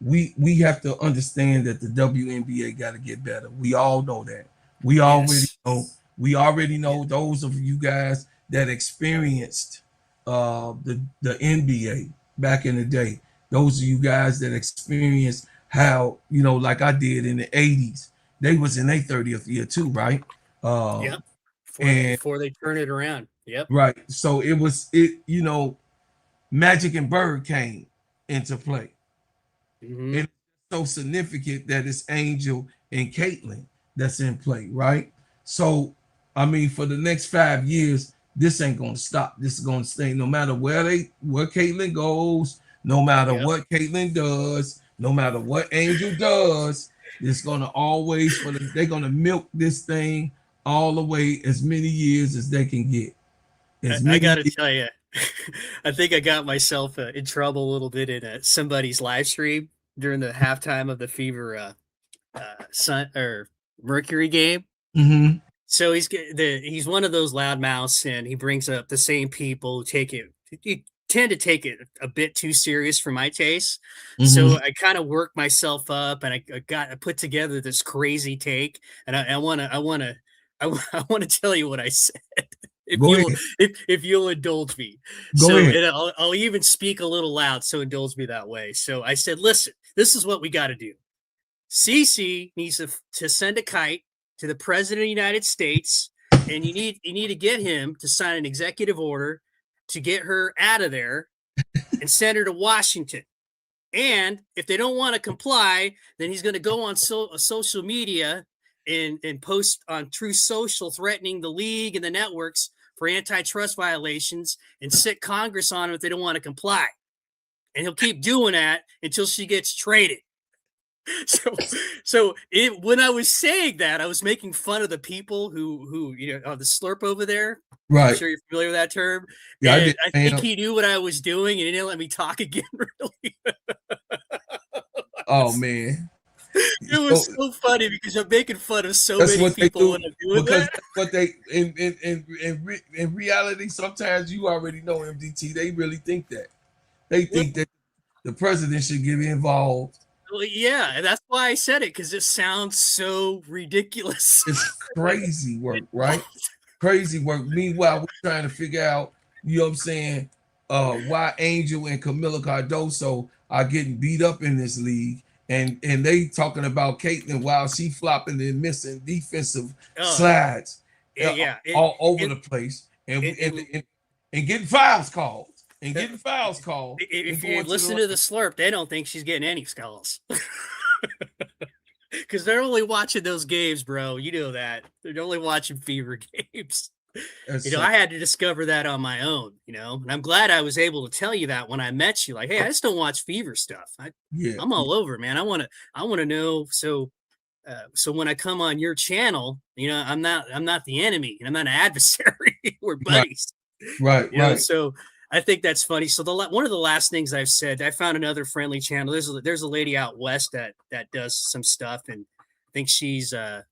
we have to understand that the WNBA got to get better. We all know that. We already know those of you guys that experienced the NBA back in the day. Those of you guys that experienced how, you know, like I did in the 80s, they was in their 30th year too, right? Yep. Before they turn it around. Yep. Right. So you know, Magic and Bird came into play. Mm-hmm. And it's so significant that it's Angel and Caitlin that's in play, right? So, I mean, for the next 5 years, this ain't gonna stop. This is gonna stay no matter where Caitlin goes, no matter what Caitlin does, no matter what Angel does. It's gonna always they're gonna milk this thing all the way as many years as they can get. I got to tell you, I think I got myself in trouble a little bit in somebody's live stream during the halftime of the Fever Sun or Mercury game. Mm-hmm. So he's one of those loudmouths, and he brings up the same people who tend to take it a bit too serious for my taste. Mm-hmm. So I kind of worked myself up, and I put together this crazy take, and I want to tell you what I said. If you'll indulge me. I'll even speak a little loud, so indulge me that way. So I said, listen, this is what we got to do. CC needs to send a kite to the president of the United States, and you need to get him to sign an executive order to get her out of there and send her to Washington. And if they don't want to comply, then he's going to go on social media and post on Truth Social threatening the league and the networks for antitrust violations and sit Congress on them if they don't want to comply. And he'll keep doing that until she gets traded. So when I was saying that, I was making fun of the people who you know, the slurp over there. Right. I'm sure you're familiar with that term. Yeah, and I think he knew what I was doing, and he didn't let me talk again, really. Oh, man. It was so funny because I'm making fun of so many people when I'm doing that. That's what they in reality, sometimes you already know, MDT, they really think that. They think that the president should get involved Well, yeah, that's why I said it, because it sounds so ridiculous. It's crazy work, right? Crazy work. Meanwhile, we're trying to figure out, you know what I'm saying, why Angel and Camila Cardoso are getting beat up in this league. And they talking about Caitlin while she flopping and missing defensive slides all over the place and getting fouls called. If you listen to the slurp, they don't think she's getting any calls. Because they're only watching those games, bro. You know that. They're only watching Fever games. I had to discover that on my own, and I'm glad I was able to tell you that when I met you. Like, hey, I just don't watch Fever stuff. I'm all over, man. I want to know. So when I come on your channel, I'm not the enemy, and I'm not an adversary. We're buddies, right. So I think that's funny. So one of the last things I've said, I found another friendly channel. There's a lady out west that does some stuff, and I think she's a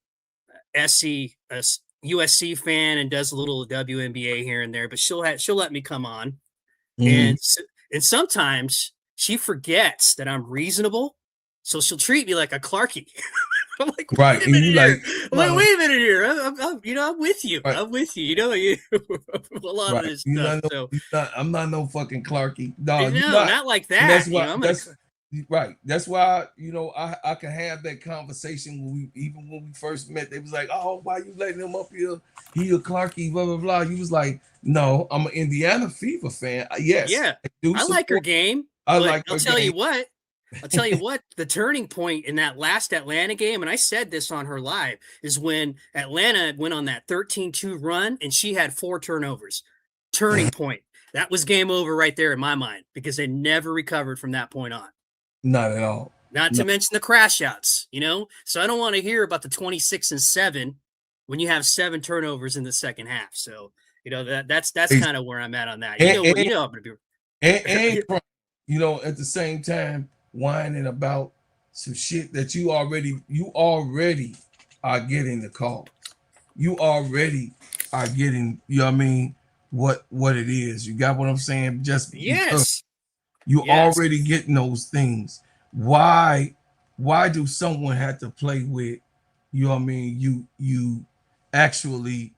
USC fan and does a little WNBA here and there. But she'll let me come on, and sometimes she forgets that I'm reasonable, so she'll treat me like a Clarkie. I'm like, right, and you like, wait a minute here. I'm with you. Right. I'm with you. A lot of this stuff. I'm not no fucking Clarkie. No, not like that. Right. That's why I can have that conversation when we first met. They was like, "Oh, why you letting him up here? He a Clarkie, blah blah blah." You was like, "No, I'm an Indiana Fever fan." Yes, yeah, I like her game. I'll tell you what. The turning point in that last Atlanta game, and I said this on her live, is when Atlanta went on that 13-2 run and she had 4 turnovers. Turning point. That was game over right there in my mind, because they never recovered from that point on. Not at all. Not to mention the crash outs, So I don't want to hear about the 26-7 when you have 7 turnovers in the second half. So, that's kind of where I'm at on that. I'm gonna be at the same time, whining about some shit that you already are getting the call. You already are getting, what it is. You got what I'm saying? Just because you already getting those things. Why do someone have to play with, you actually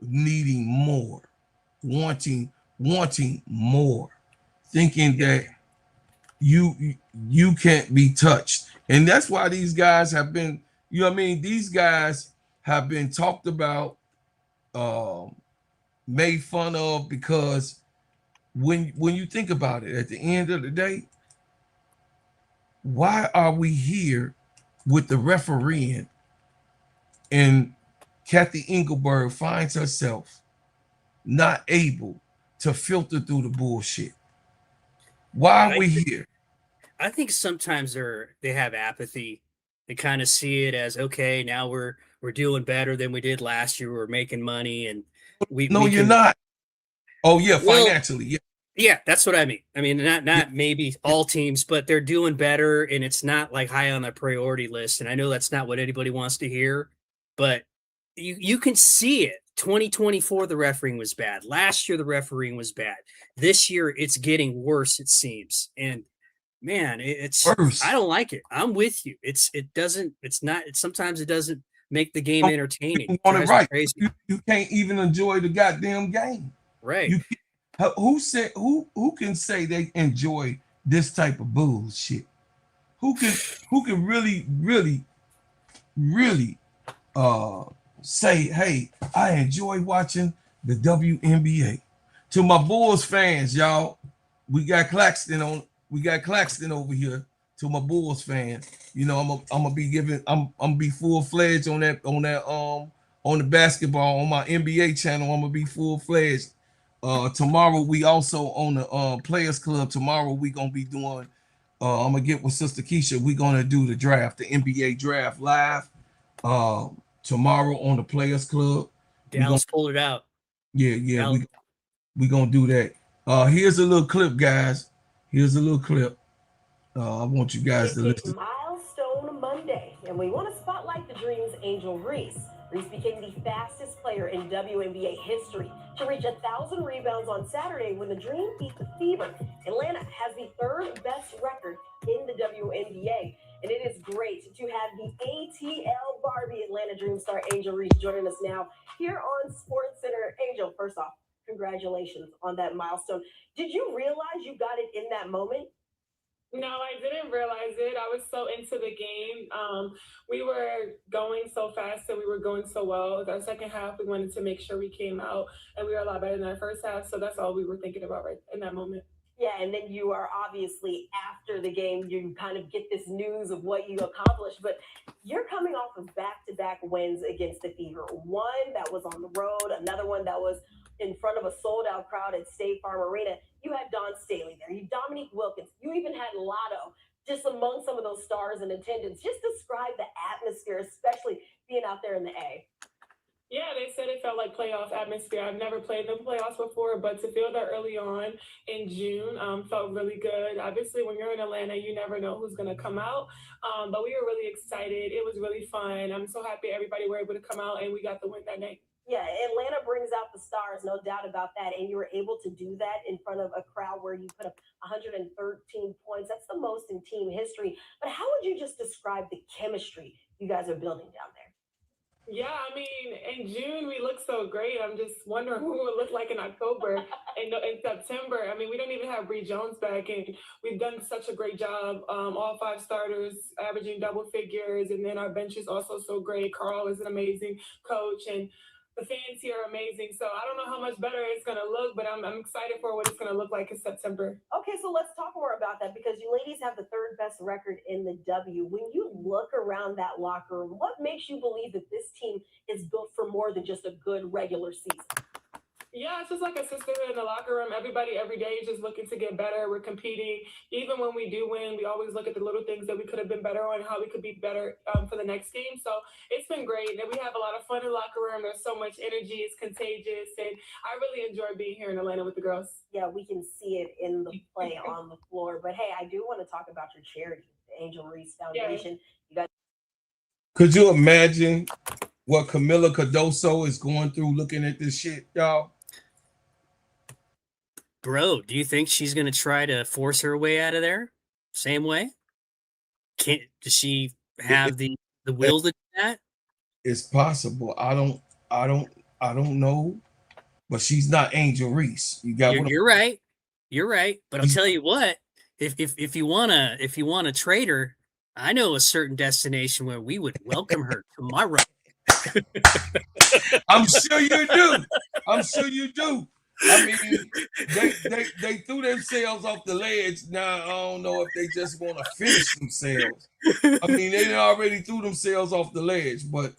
needing more, wanting more, thinking that you can't be touched. And that's why these guys have been, these guys have been talked about, made fun of, because when you think about it, at the end of the day, why are we here with the refereeing and Kathy Engelberg finds herself not able to filter through the bullshit? Why are we here? I think sometimes they have apathy. They kind of see it as, okay, now we're doing better than we did last year. We're making money, and you're not. Oh yeah, financially, yeah, that's what I mean. I mean, not maybe all teams, but they're doing better, and it's not like high on the priority list. And I know that's not what anybody wants to hear, but you can see it. 2024, the refereeing was bad. Last year, the refereeing was bad. This year, it's getting worse, it seems. And man, it's worse. I don't like it. I'm with you. Sometimes it doesn't make the game entertaining. Right. You can't even enjoy the goddamn game. Right. Who can say they enjoy this type of bullshit? Who can really say, hey, I enjoy watching the WNBA. To my Bulls fans, y'all, we got Claxton over here. To my Bulls fans, I'm gonna be full-fledged on the basketball on my NBA channel. I'm gonna be full-fledged. Tomorrow we also on the Players Club. Tomorrow we gonna be doing. I'm gonna get with Sister Keisha. We gonna do the draft, the NBA draft live. Tomorrow on the Players Club. Dallas pulled it out. Yeah. We gonna do that. Here's a little clip, guys. Here's a little clip. I want you guys to listen. Milestone Monday, and we want to spotlight the Dream's Angel Reese. Reese became the fastest player in WNBA history to reach 1,000 rebounds on Saturday when the Dream beat the Fever. Atlanta has the third best record in the WNBA. And it is great to have the ATL Barbie Atlanta Dream star Angel Reese joining us now here on Sports Center. Angel, first off, congratulations on that milestone. Did you realize you got it in that moment? No, I didn't realize it. I was so into the game. We were going so fast and we were going so well. Our second half, we wanted to make sure we came out and we were a lot better than our first half. So that's all we were thinking about right in that moment. Yeah, and then you are obviously after the game, you kind of get this news of what you accomplished, but you're coming off of back-to-back wins against the Fever. One that was on the road, another one that was in front of a sold-out crowd at State Farm Arena. You had Dawn Staley there, you Dominique Wilkins, you even had Lotto, just among some of those stars in attendance. Just describe the atmosphere, especially being out there in the A. Yeah, they said it felt like playoff atmosphere. I've never played in the playoffs before, but to feel that early on in June felt really good. Obviously, when you're in Atlanta, you never know who's going to come out, but we were really excited. It was really fun. I'm so happy everybody were able to come out and we got the win that night. Yeah, Atlanta brings out the stars, no doubt about that. And you were able to do that in front of a crowd where you put up 113 points. That's the most in team history. But how would you just describe the chemistry you guys are building down there? Yeah, I mean, in June, we look so great. I'm just wondering who we'll look like in October and in September. I mean, we don't even have Bree Jones back, and we've done such a great job. All 5 starters averaging double figures, and then our bench is also so great. Carl is an amazing coach, and the fans here are amazing. So I don't know how much better it's going to look, but I'm excited for what it's going to look like in September. Okay, so let's talk more about that because you ladies have the third best record in the W. When you look around that locker room, what makes you believe that this team is built for more than just a good regular season? Yeah, it's just like a sisterhood in the locker room. Everybody every day is just looking to get better. We're competing. Even when we do win, we always look at the little things that we could have been better on and how we could be better for the next game. So it's been great. And we have a lot of fun in the locker room. There's so much energy. It's contagious. And I really enjoy being here in Atlanta with the girls. Yeah, we can see it in the play on the floor. But hey, I do want to talk about your charity, the Angel Reese Foundation. Yeah. You guys. Could you imagine what Camila Cardoso is going through looking at this shit, y'all? Bro, do you think she's going to try to force her way out of there? Same way? Does she have the will to do that? It's possible. I don't know. But she's not Angel Reese. You're right. You're right. But I'll tell you what, if you wanna trade her, I know a certain destination where we would welcome her tomorrow. I'm sure you do. I'm sure you do. I mean, they threw themselves off the ledge. Now I don't know if they just want to finish themselves. I mean, they already threw themselves off the ledge, but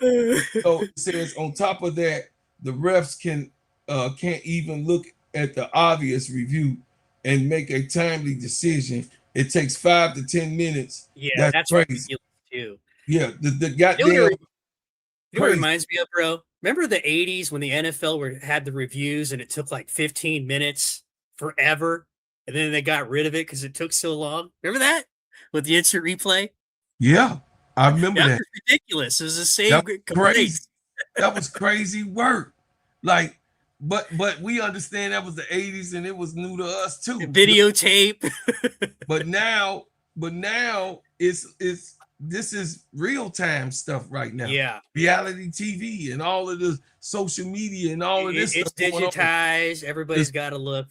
so it says on top of that, the refs can't even look at the obvious review and make a timely decision. It takes 5 to 10 minutes. Yeah, that's crazy too. Yeah, the goddamn. You know what reminds me of, bro? Remember the 80s when the NFL had the reviews and it took like 15 minutes forever, and then they got rid of it because it took so long? Remember that with the instant replay? Yeah, I remember that. Was ridiculous. It was the same. Crazy. That was crazy work. Like, but we understand that was the 80s and it was new to us too. Videotape. but now this is real time stuff right now. Yeah. Reality TV and all of the social media and all of this it's stuff. It's digitized. Everybody's got to look.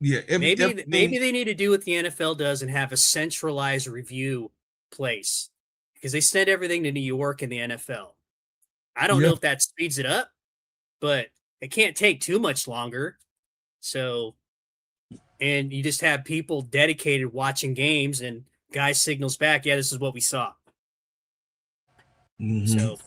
Yeah. Maybe they need to do what the NFL does and have a centralized review place, because they send everything to New York in the NFL. I don't know if that speeds it up, but it can't take too much longer. So, and you just have people dedicated watching games, and guy signals back, yeah, this is what we saw. Mm-hmm. So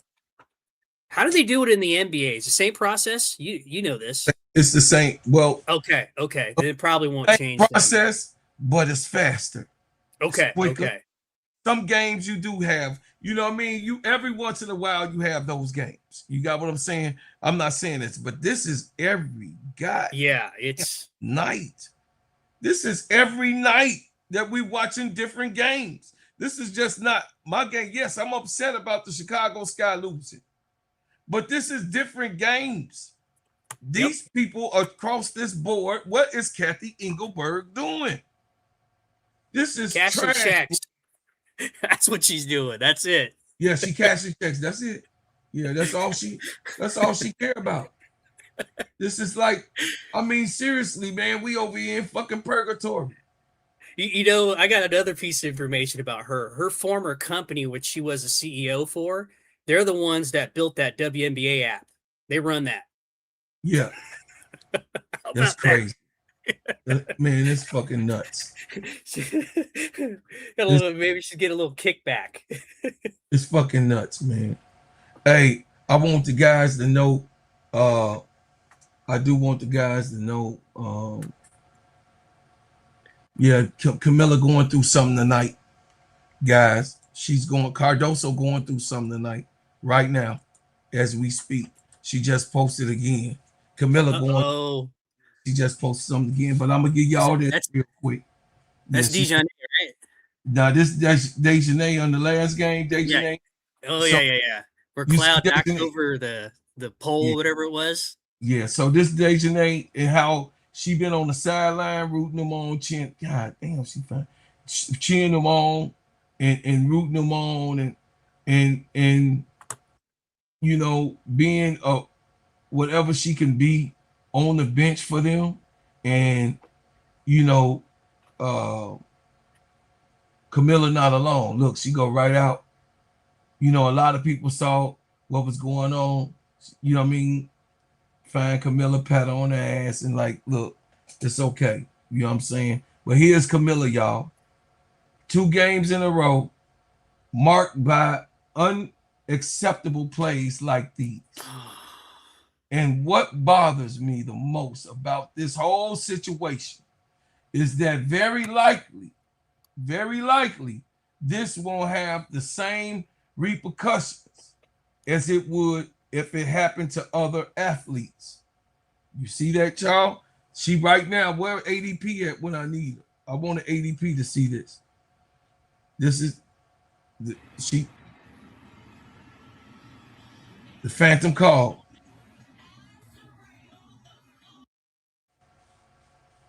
how do they do it in the NBA? It's the same process. You know this. It's the same. Well, okay. Then it probably won't change process, but it's faster. Okay. Some games you do have, you know what I mean? You every once in a while you have those games. You got what I'm saying? I'm not saying this, but this is every guy. Yeah, it's night. This is every night that we watching different games. This is just not my game. Yes, I'm upset about the Chicago Sky losing. But this is different games. These people across this board, what is Kathy Engelberg doing? This is Cashing trash. checks. That's what she's doing. That's it. Yeah, she cashing checks. That's it. Yeah, that's all she care about. This is like, I mean, seriously, man, we over here in fucking purgatory. You know, I got another piece of information about her. Her former company, which she was a CEO for, they're the ones that built that WNBA app. They run that. Yeah. That's crazy. Man, it's fucking nuts. Maybe she should get a little kickback. It's fucking nuts, man. Hey, I want the guys to know, I do want the guys to know, yeah, Camilla going through something tonight, guys. Cardoso going through something tonight, right now, as we speak. She just posted again. Camilla going. She just posted something again, but I'm gonna give y'all this real quick. That's Dejanay, right? Now that's Dejanay on the last game. Dejanay. Yeah. Oh yeah. Where Cloud knocked over the pole, whatever it was. Yeah. So this Dejanay and how she been on the sideline rooting them on, God damn, she fine. Cheering them on and rooting them on and you know, being whatever she can be on the bench for them. And you know, Camilla not alone. Look, she go right out. You know, a lot of people saw what was going on. You know what I mean? Find Camilla, pat her on the ass, and like, look, it's okay. You know what I'm saying? But here's Camilla, y'all. 2 games in a row marked by unacceptable plays like these. And what bothers me the most about this whole situation is that very likely, this won't have the same repercussions as it would if it happened to other athletes. You see that, y'all? She right now, where ADP at when I need her? I want an ADP to see this. This is the phantom call.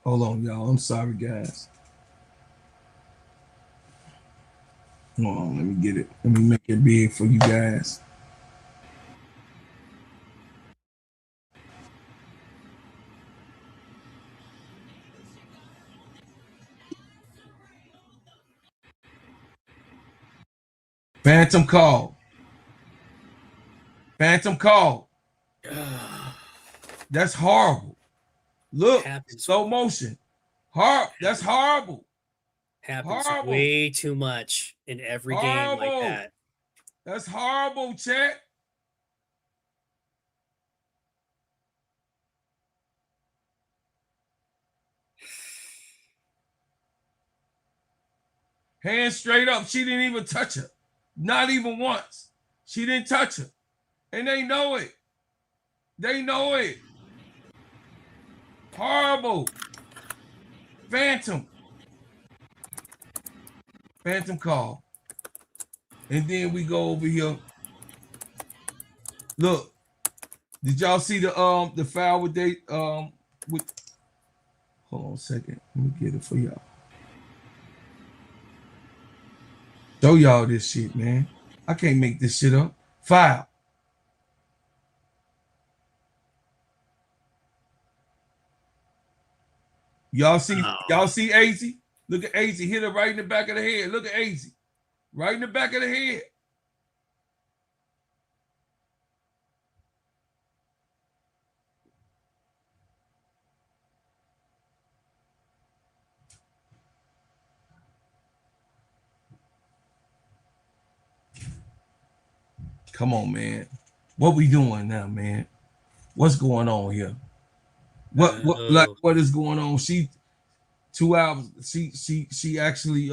Hold on, y'all. I'm sorry, guys. Hold on, let me get it. Let me make it big for you guys. Phantom call. Phantom call. That's horrible. Look, slow motion. That's horrible. Happens way too much in every game like that. That's horrible, chat. Hand straight up. She didn't even touch her. Not even once. She didn't touch her. And they know it. They know it. Horrible. Phantom call. And then we go over here. Look. Did y'all see the foul with with hold on a second. Let me get it for y'all. Show y'all this shit, man. I can't make this shit up. Foul. Y'all see AZ? Look at AZ. Hit her right in the back of the head. Look at AZ. Right in the back of the head. Come on, man. What we doing now, man? What's going on here? What is going on? She 2 hours. She actually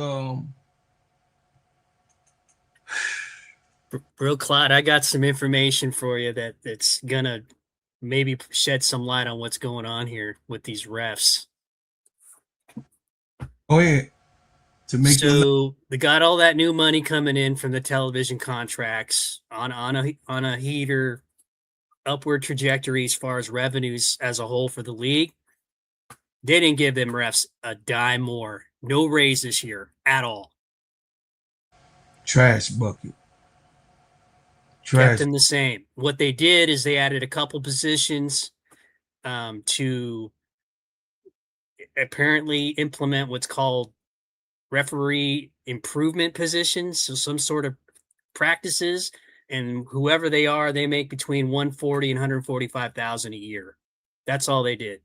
Bro, Clyde, I got some information for you that's gonna maybe shed some light on what's going on here with these refs. Go ahead. So they got all that new money coming in from the television contracts on a heater upward trajectory as far as revenues as a whole for the league. They didn't give them refs a dime more. No raise this year at all. Trash bucket. Kept them the same. What they did is they added a couple positions to apparently implement what's called referee improvement positions. So some sort of practices, and whoever they are, they make between 140 and 145,000 a year. That's all they did.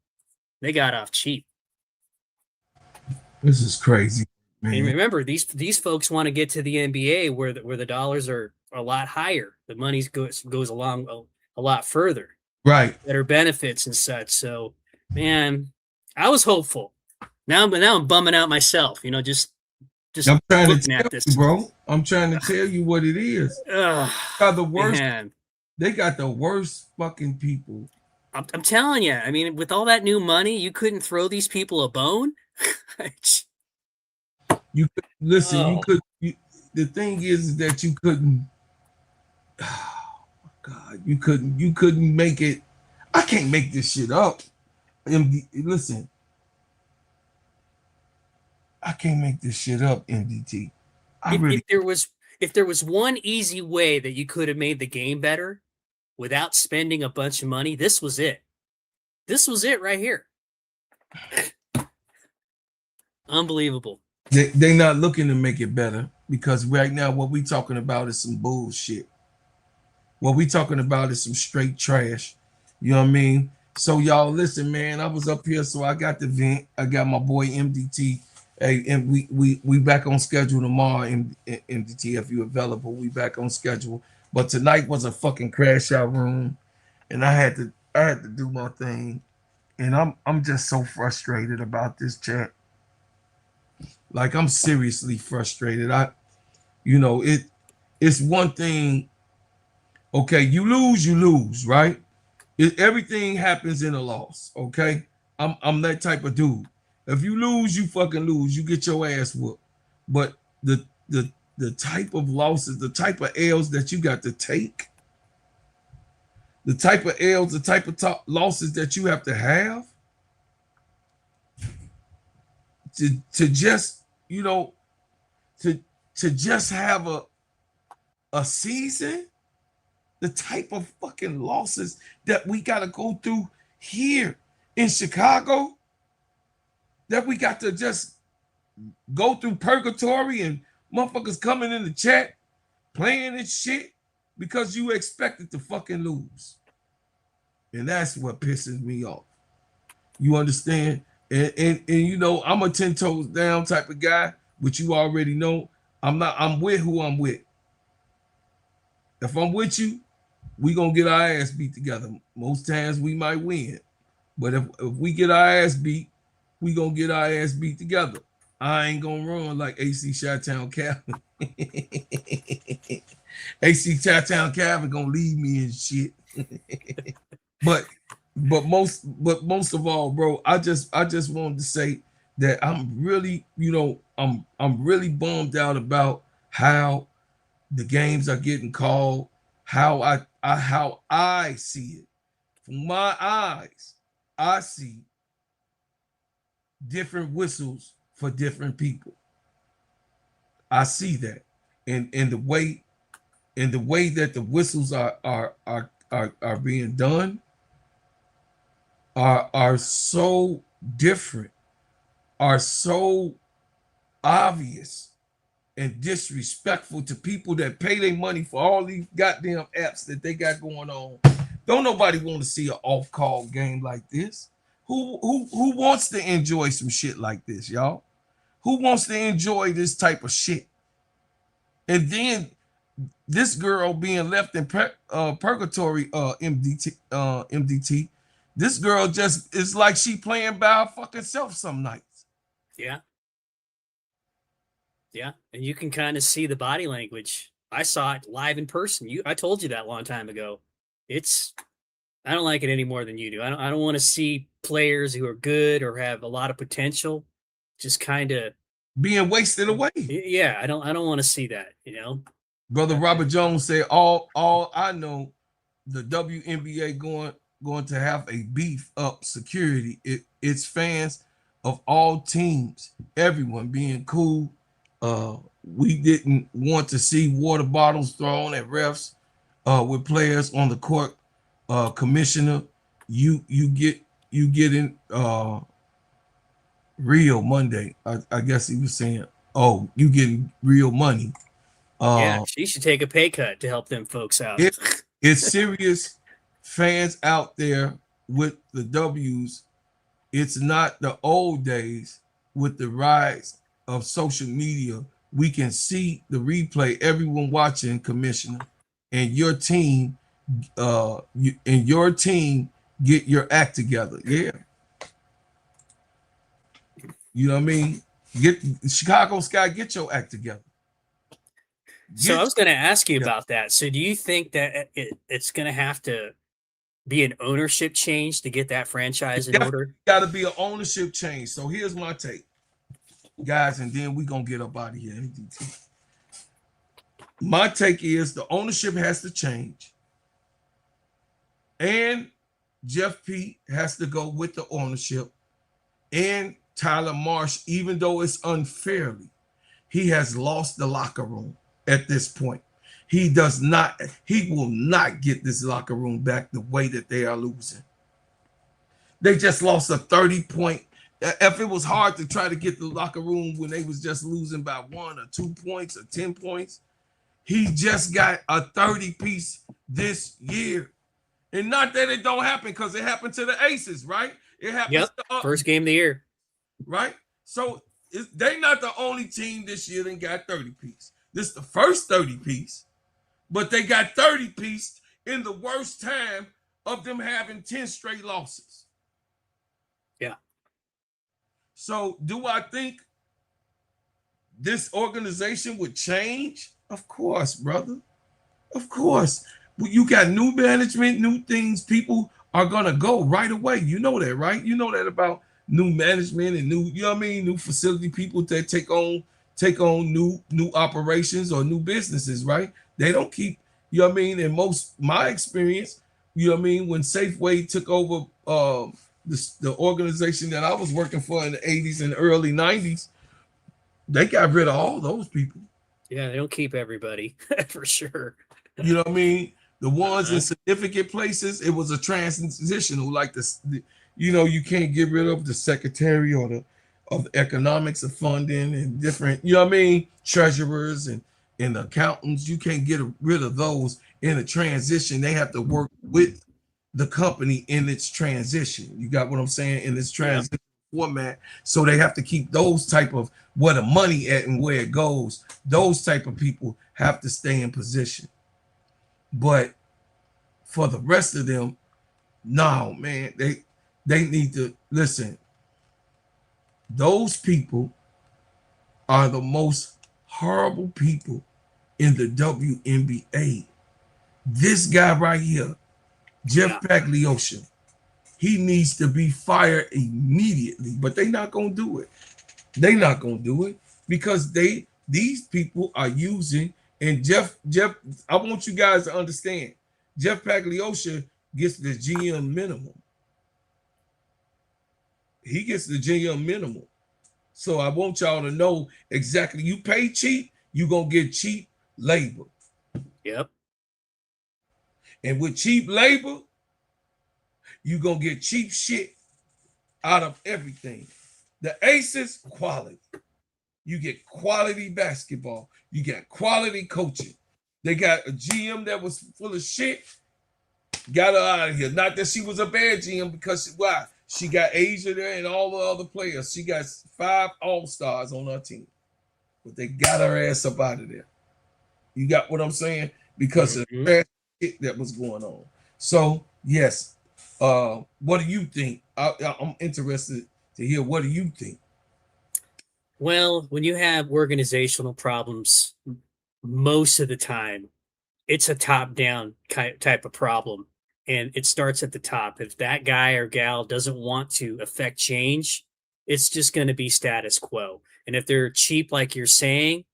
They got off cheap. This is crazy, man. And remember, these folks want to get to the NBA where the dollars are a lot higher. The money goes along a lot further. Right. Better benefits and such. So, man, I was hopeful. Now I'm bumming out myself. Just I'm trying looking to tell at this, you, bro. I'm trying to tell you what it is. Got the worst. Man. They got the worst fucking people. I'm telling you. I mean, with all that new money, you couldn't throw these people a bone. You could, listen. Oh. You could. The thing is that you couldn't. Oh my God! You couldn't make it. I can't make this shit up. Listen. I can't make this shit up, MDT. If there was one easy way that you could have made the game better without spending a bunch of money, this was it. This was it right here. Unbelievable. They're not looking to make it better because right now what we talking about is some bullshit. What we talking about is some straight trash. You know what I mean? So y'all listen, man. I was up here, so I got the vent. I got my boy MDT. Hey, and we back on schedule tomorrow. MDT, if you available, we back on schedule. But tonight was a fucking crash out room, and I had to do my thing, and I'm just so frustrated about this chat. Like I'm seriously frustrated. It's one thing. Okay, you lose, right? Everything happens in a loss. Okay, I'm that type of dude. If you lose, you fucking lose. You get your ass whooped. But the type of losses, the type of L's that you got to take, the type of L's, the type of losses that you have to just, to just have a season, the type of fucking losses that we got to go through here in Chicago, that we got to just go through purgatory and motherfuckers coming in the chat playing and shit because you expected to fucking lose. And that's what pisses me off. You understand? And I'm a 10 toes down type of guy, which you already know. I'm with who I'm with. If I'm with you, we gonna get our ass beat together. Most times we might win. But if we get our ass beat, we gonna get our ass beat together. I ain't gonna run like AC Chi-Town Calvin. AC Chi-Town Calvin gonna leave me and shit. but most of all, bro, I just wanted to say that I'm really, I'm really bummed out about how the games are getting called, how I see it. From my eyes, I see different whistles for different people. I see that, and the way that the whistles are being done are so different, are so obvious and disrespectful to people that pay their money for all these goddamn apps that they got going on. Don't nobody want to see an off-call game like this. Who wants to enjoy some shit like this, y'all? Who wants to enjoy this type of shit? And then this girl being left in purgatory, MDT. This girl just is like she playing by her fucking self some nights. Yeah. Yeah, and you can kind of see the body language. I saw it live in person. I told you that a long time ago. I don't like it any more than you do. I don't want to see players who are good or have a lot of potential just kind of being wasted away. Yeah, I don't want to see that, Brother Robert Jones said, all I know the WNBA going to have a beef up security. It's fans of all teams, everyone being cool. We didn't want to see water bottles thrown at refs with players on the court. Commissioner, you get in real Monday. I guess he was saying, oh, you getting real money. Yeah, she should take a pay cut to help them folks out. It's serious fans out there with the W's. It's not the old days with the rise of social media. We can see the replay, everyone watching, Commissioner, and your team, get your act together. Yeah. You know what I mean? Get Chicago Sky, get your act together. So I was going to ask you about that. So do you think that it's going to have to be an ownership change to get that franchise in order? Got to be an ownership change. So here's my take, guys, and then we're going to get up out of here. My take is the ownership has to change. And Jeff P has to go with the ownership. And Tyler Marsh, even though it's unfairly, he has lost the locker room at this point. He will not get this locker room back the way that they are losing. They just lost a 30-point. If it was hard to try to get the locker room when they was just losing by 1 or 2 points or 10 points, he just got a 30-piece this year. And not that it don't happen, because it happened to the Aces, right? It happened to first game of the year. Right? So they not the only team this year that got 30-piece. This is the first 30-piece, but they got 30-piece in the worst time of them having 10 straight losses. Yeah. So do I think this organization would change? Of course, brother. Of course. You got new management, new things. People are going to go right away. You know that, right? You know that about new management and new, you know what I mean? New facility people that take on new operations or new businesses, right? They don't keep, you know what I mean? In my experience, you know what I mean? When Safeway took over the organization that I was working for in the 80s and early 90s, they got rid of all those people. Yeah, they don't keep everybody for sure. You know what I mean? The ones in significant places, it was a transitional, like this, you know, you can't get rid of the secretary or the economics of funding and different, you know what I mean, treasurers and accountants. You can't get rid of those in a transition. They have to work with the company in its transition. You got what I'm saying? In its transition format. So they have to keep those type of where the money at and where it goes. Those type of people have to stay in position. But for the rest of them, no, man, they need to listen. Those people are the most horrible people in the WNBA. This guy right here, Jeff Pagliosha, he needs to be fired immediately, but they're not going to do it. They're not going to do it because these people are using, and Jeff, I want you guys to understand, Jeff Pagliosha gets the GM minimum. He gets the GM minimum. So I want y'all to know exactly, you pay cheap, you're going to get cheap labor. Yep. And with cheap labor, you're going to get cheap shit out of everything. The Aces, quality. You get quality basketball. You got quality coaching. They got a GM that was full of shit. Got her out of here. Not that she was a bad GM, because why? She got Asia there and all the other players. She got 5 all-stars on her team. But they got her ass up out of there. You got what I'm saying? Because of the bad shit that was going on. So, yes. What do you think? I'm interested to hear, what do you think? Well, when you have organizational problems, most of the time, it's a top-down type of problem. And it starts at the top. If that guy or gal doesn't want to affect change, it's just going to be status quo. And if they're cheap, like you're saying,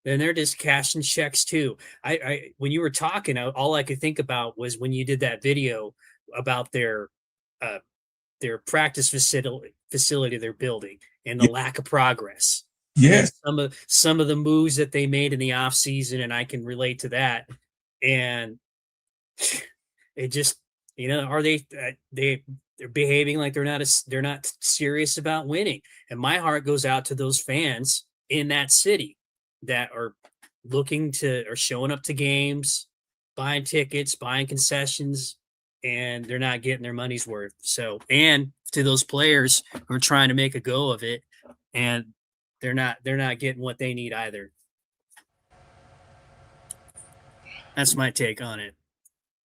And they're just cashing checks too. I when you were talking, all I could think about was when you did that video about their practice facility they're building and the lack of progress. Yes. And some of the moves that they made in the off season, and I can relate to that. And it just, are they're behaving like they're not serious about winning. And my heart goes out to those fans in that city that are showing up to games, buying tickets, buying concessions, and they're not getting their money's worth. So, and to those players who are trying to make a go of it, and they're not getting what they need either. That's my take on it.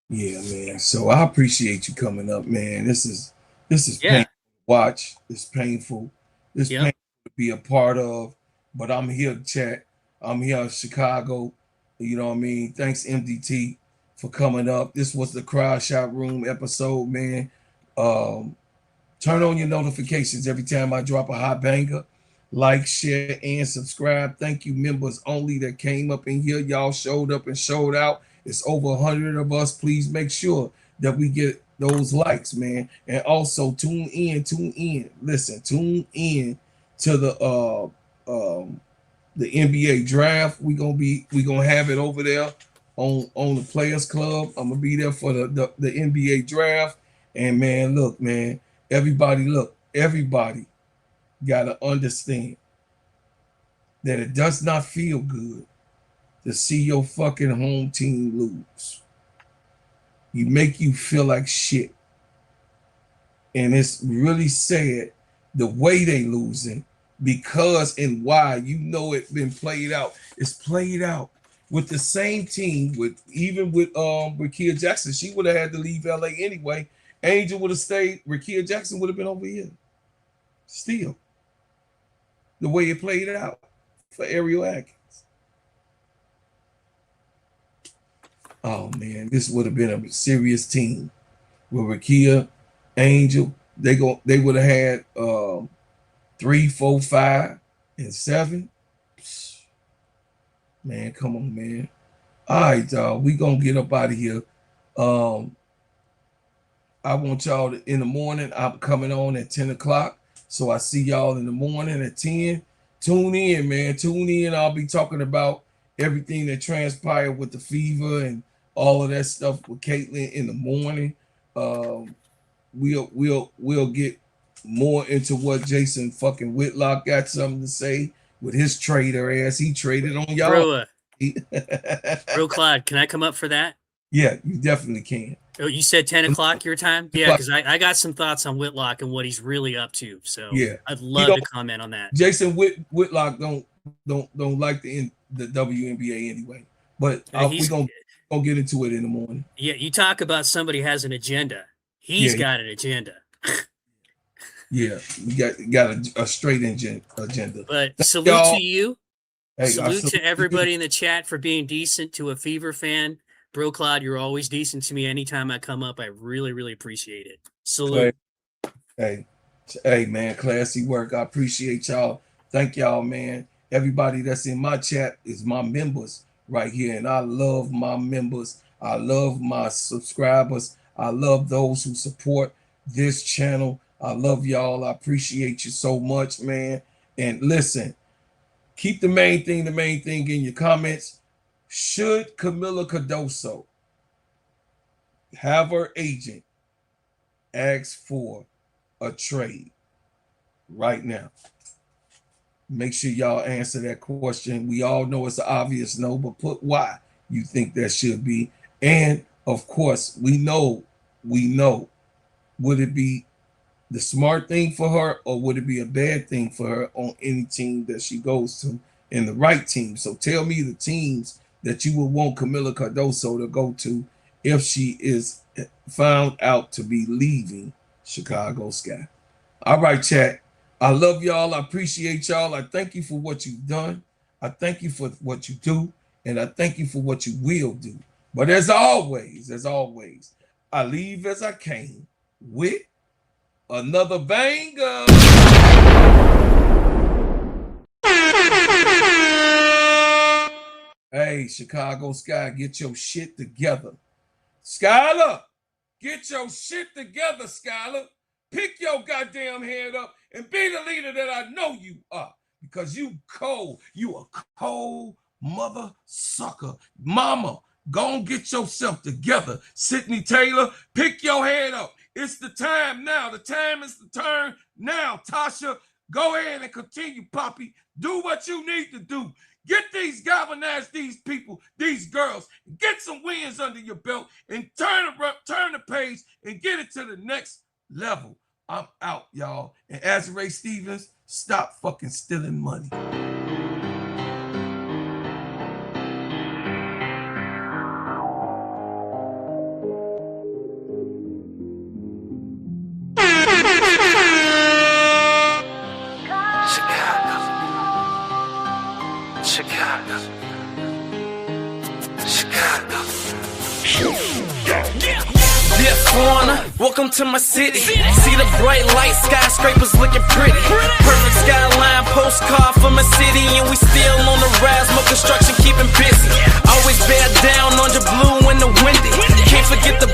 Yeah, man. So I appreciate you coming up, man. This is painful to watch. It's painful. It's painful to be a part of. But I'm here to chat. I'm here in Chicago. You know what I mean? Thanks, MDT, for coming up. This was the Crowd Shot Room episode, man. Turn on your notifications every time I drop a hot banger. Like, share, and subscribe. Thank you, members only that came up in here. Y'all showed up and showed out. It's over 100 of us. Please make sure that we get those likes, man. And also tune in. Listen, tune in to the NBA draft. We're gonna have it over there on the Players Club. I'm gonna be there for the NBA draft. And man, look, man, everybody gotta understand that it does not feel good to see your fucking home team lose. You make you feel like shit. And it's really sad the way they losing, because and why, it been played out. It's played out with the same team, with Rickea Jackson. She would have had to leave LA anyway. Angel would have stayed. Rickea Jackson would have been over here. Still. The way it played out for Ariel Atkins. Oh man, this would have been a serious team with Rickea, Angel. They would have had 3, 4, 5, and 7. Man, come on, man. All right, y'all. We gonna get up out of here. I want y'all in the morning. I'm coming on at 10 o'clock. So I see y'all in the morning at 10. Tune in, man. Tune in. I'll be talking about everything that transpired with the fever and all of that stuff with Caitlin in the morning. We'll get more into what Jason fucking Whitlock got something to say with his trader ass. He traded on y'all. Bro, Clyde, can I come up for that? Yeah, you definitely can. Oh, you said 10 o'clock your time? Yeah, because I got some thoughts on Whitlock and what he's really up to. So yeah, I'd love to comment on that. Jason Whitlock don't like the WNBA anyway. But we're gonna get into it in the morning. Yeah, you talk about somebody has an agenda. He's got an agenda. Yeah, we got a straight agenda. But salute to you. Hey, salute to everybody in the chat for being decent to a Fever fan. Bro, Claude, you're always decent to me anytime I come up. I really, really appreciate it. Salute. Hey, man, classy work. I appreciate y'all. Thank y'all, man. Everybody that's in my chat is my members right here, and I love my members. I love my subscribers. I love those who support this channel. I love y'all. I appreciate you so much, man. And listen, keep the main thing in your comments. Should Camila Cardoso have her agent ask for a trade right now? Make sure y'all answer that question. We all know it's an obvious no, but put why you think that should be. And of course, we know, would it be the smart thing for her, or would it be a bad thing for her on any team that she goes to, in the right team? So tell me the teams that you would want Camila Cardoso to go to if she is found out to be leaving Chicago Sky. All right, chat. I love y'all. I appreciate y'all. I thank you for what you've done. I thank you for what you do. And I thank you for what you will do. But as always, I leave as I came with another banger. Hey, Chicago Sky, get your shit together. Skylar, get your shit together, Skylar. Pick your goddamn head up and be the leader that I know you are. Because you cold. You a cold mother sucker. Mama, go and get yourself together. Sydney Taylor, pick your head up. It's the time now. The time is the turn now. Tasha, go ahead and continue, Poppy. Do what you need to do. Galvanize these people, these girls, get some wins under your belt and turn the page and get it to the next level. I'm out, y'all. And as Ray Stevens, stop fucking stealing money. Dear foreigner, welcome to my city. See the bright lights, skyscrapers looking pretty. Perfect skyline, postcard from a city, and we still on the rise, more construction keeping busy. Always bear down on your blue in the windy. Can't forget the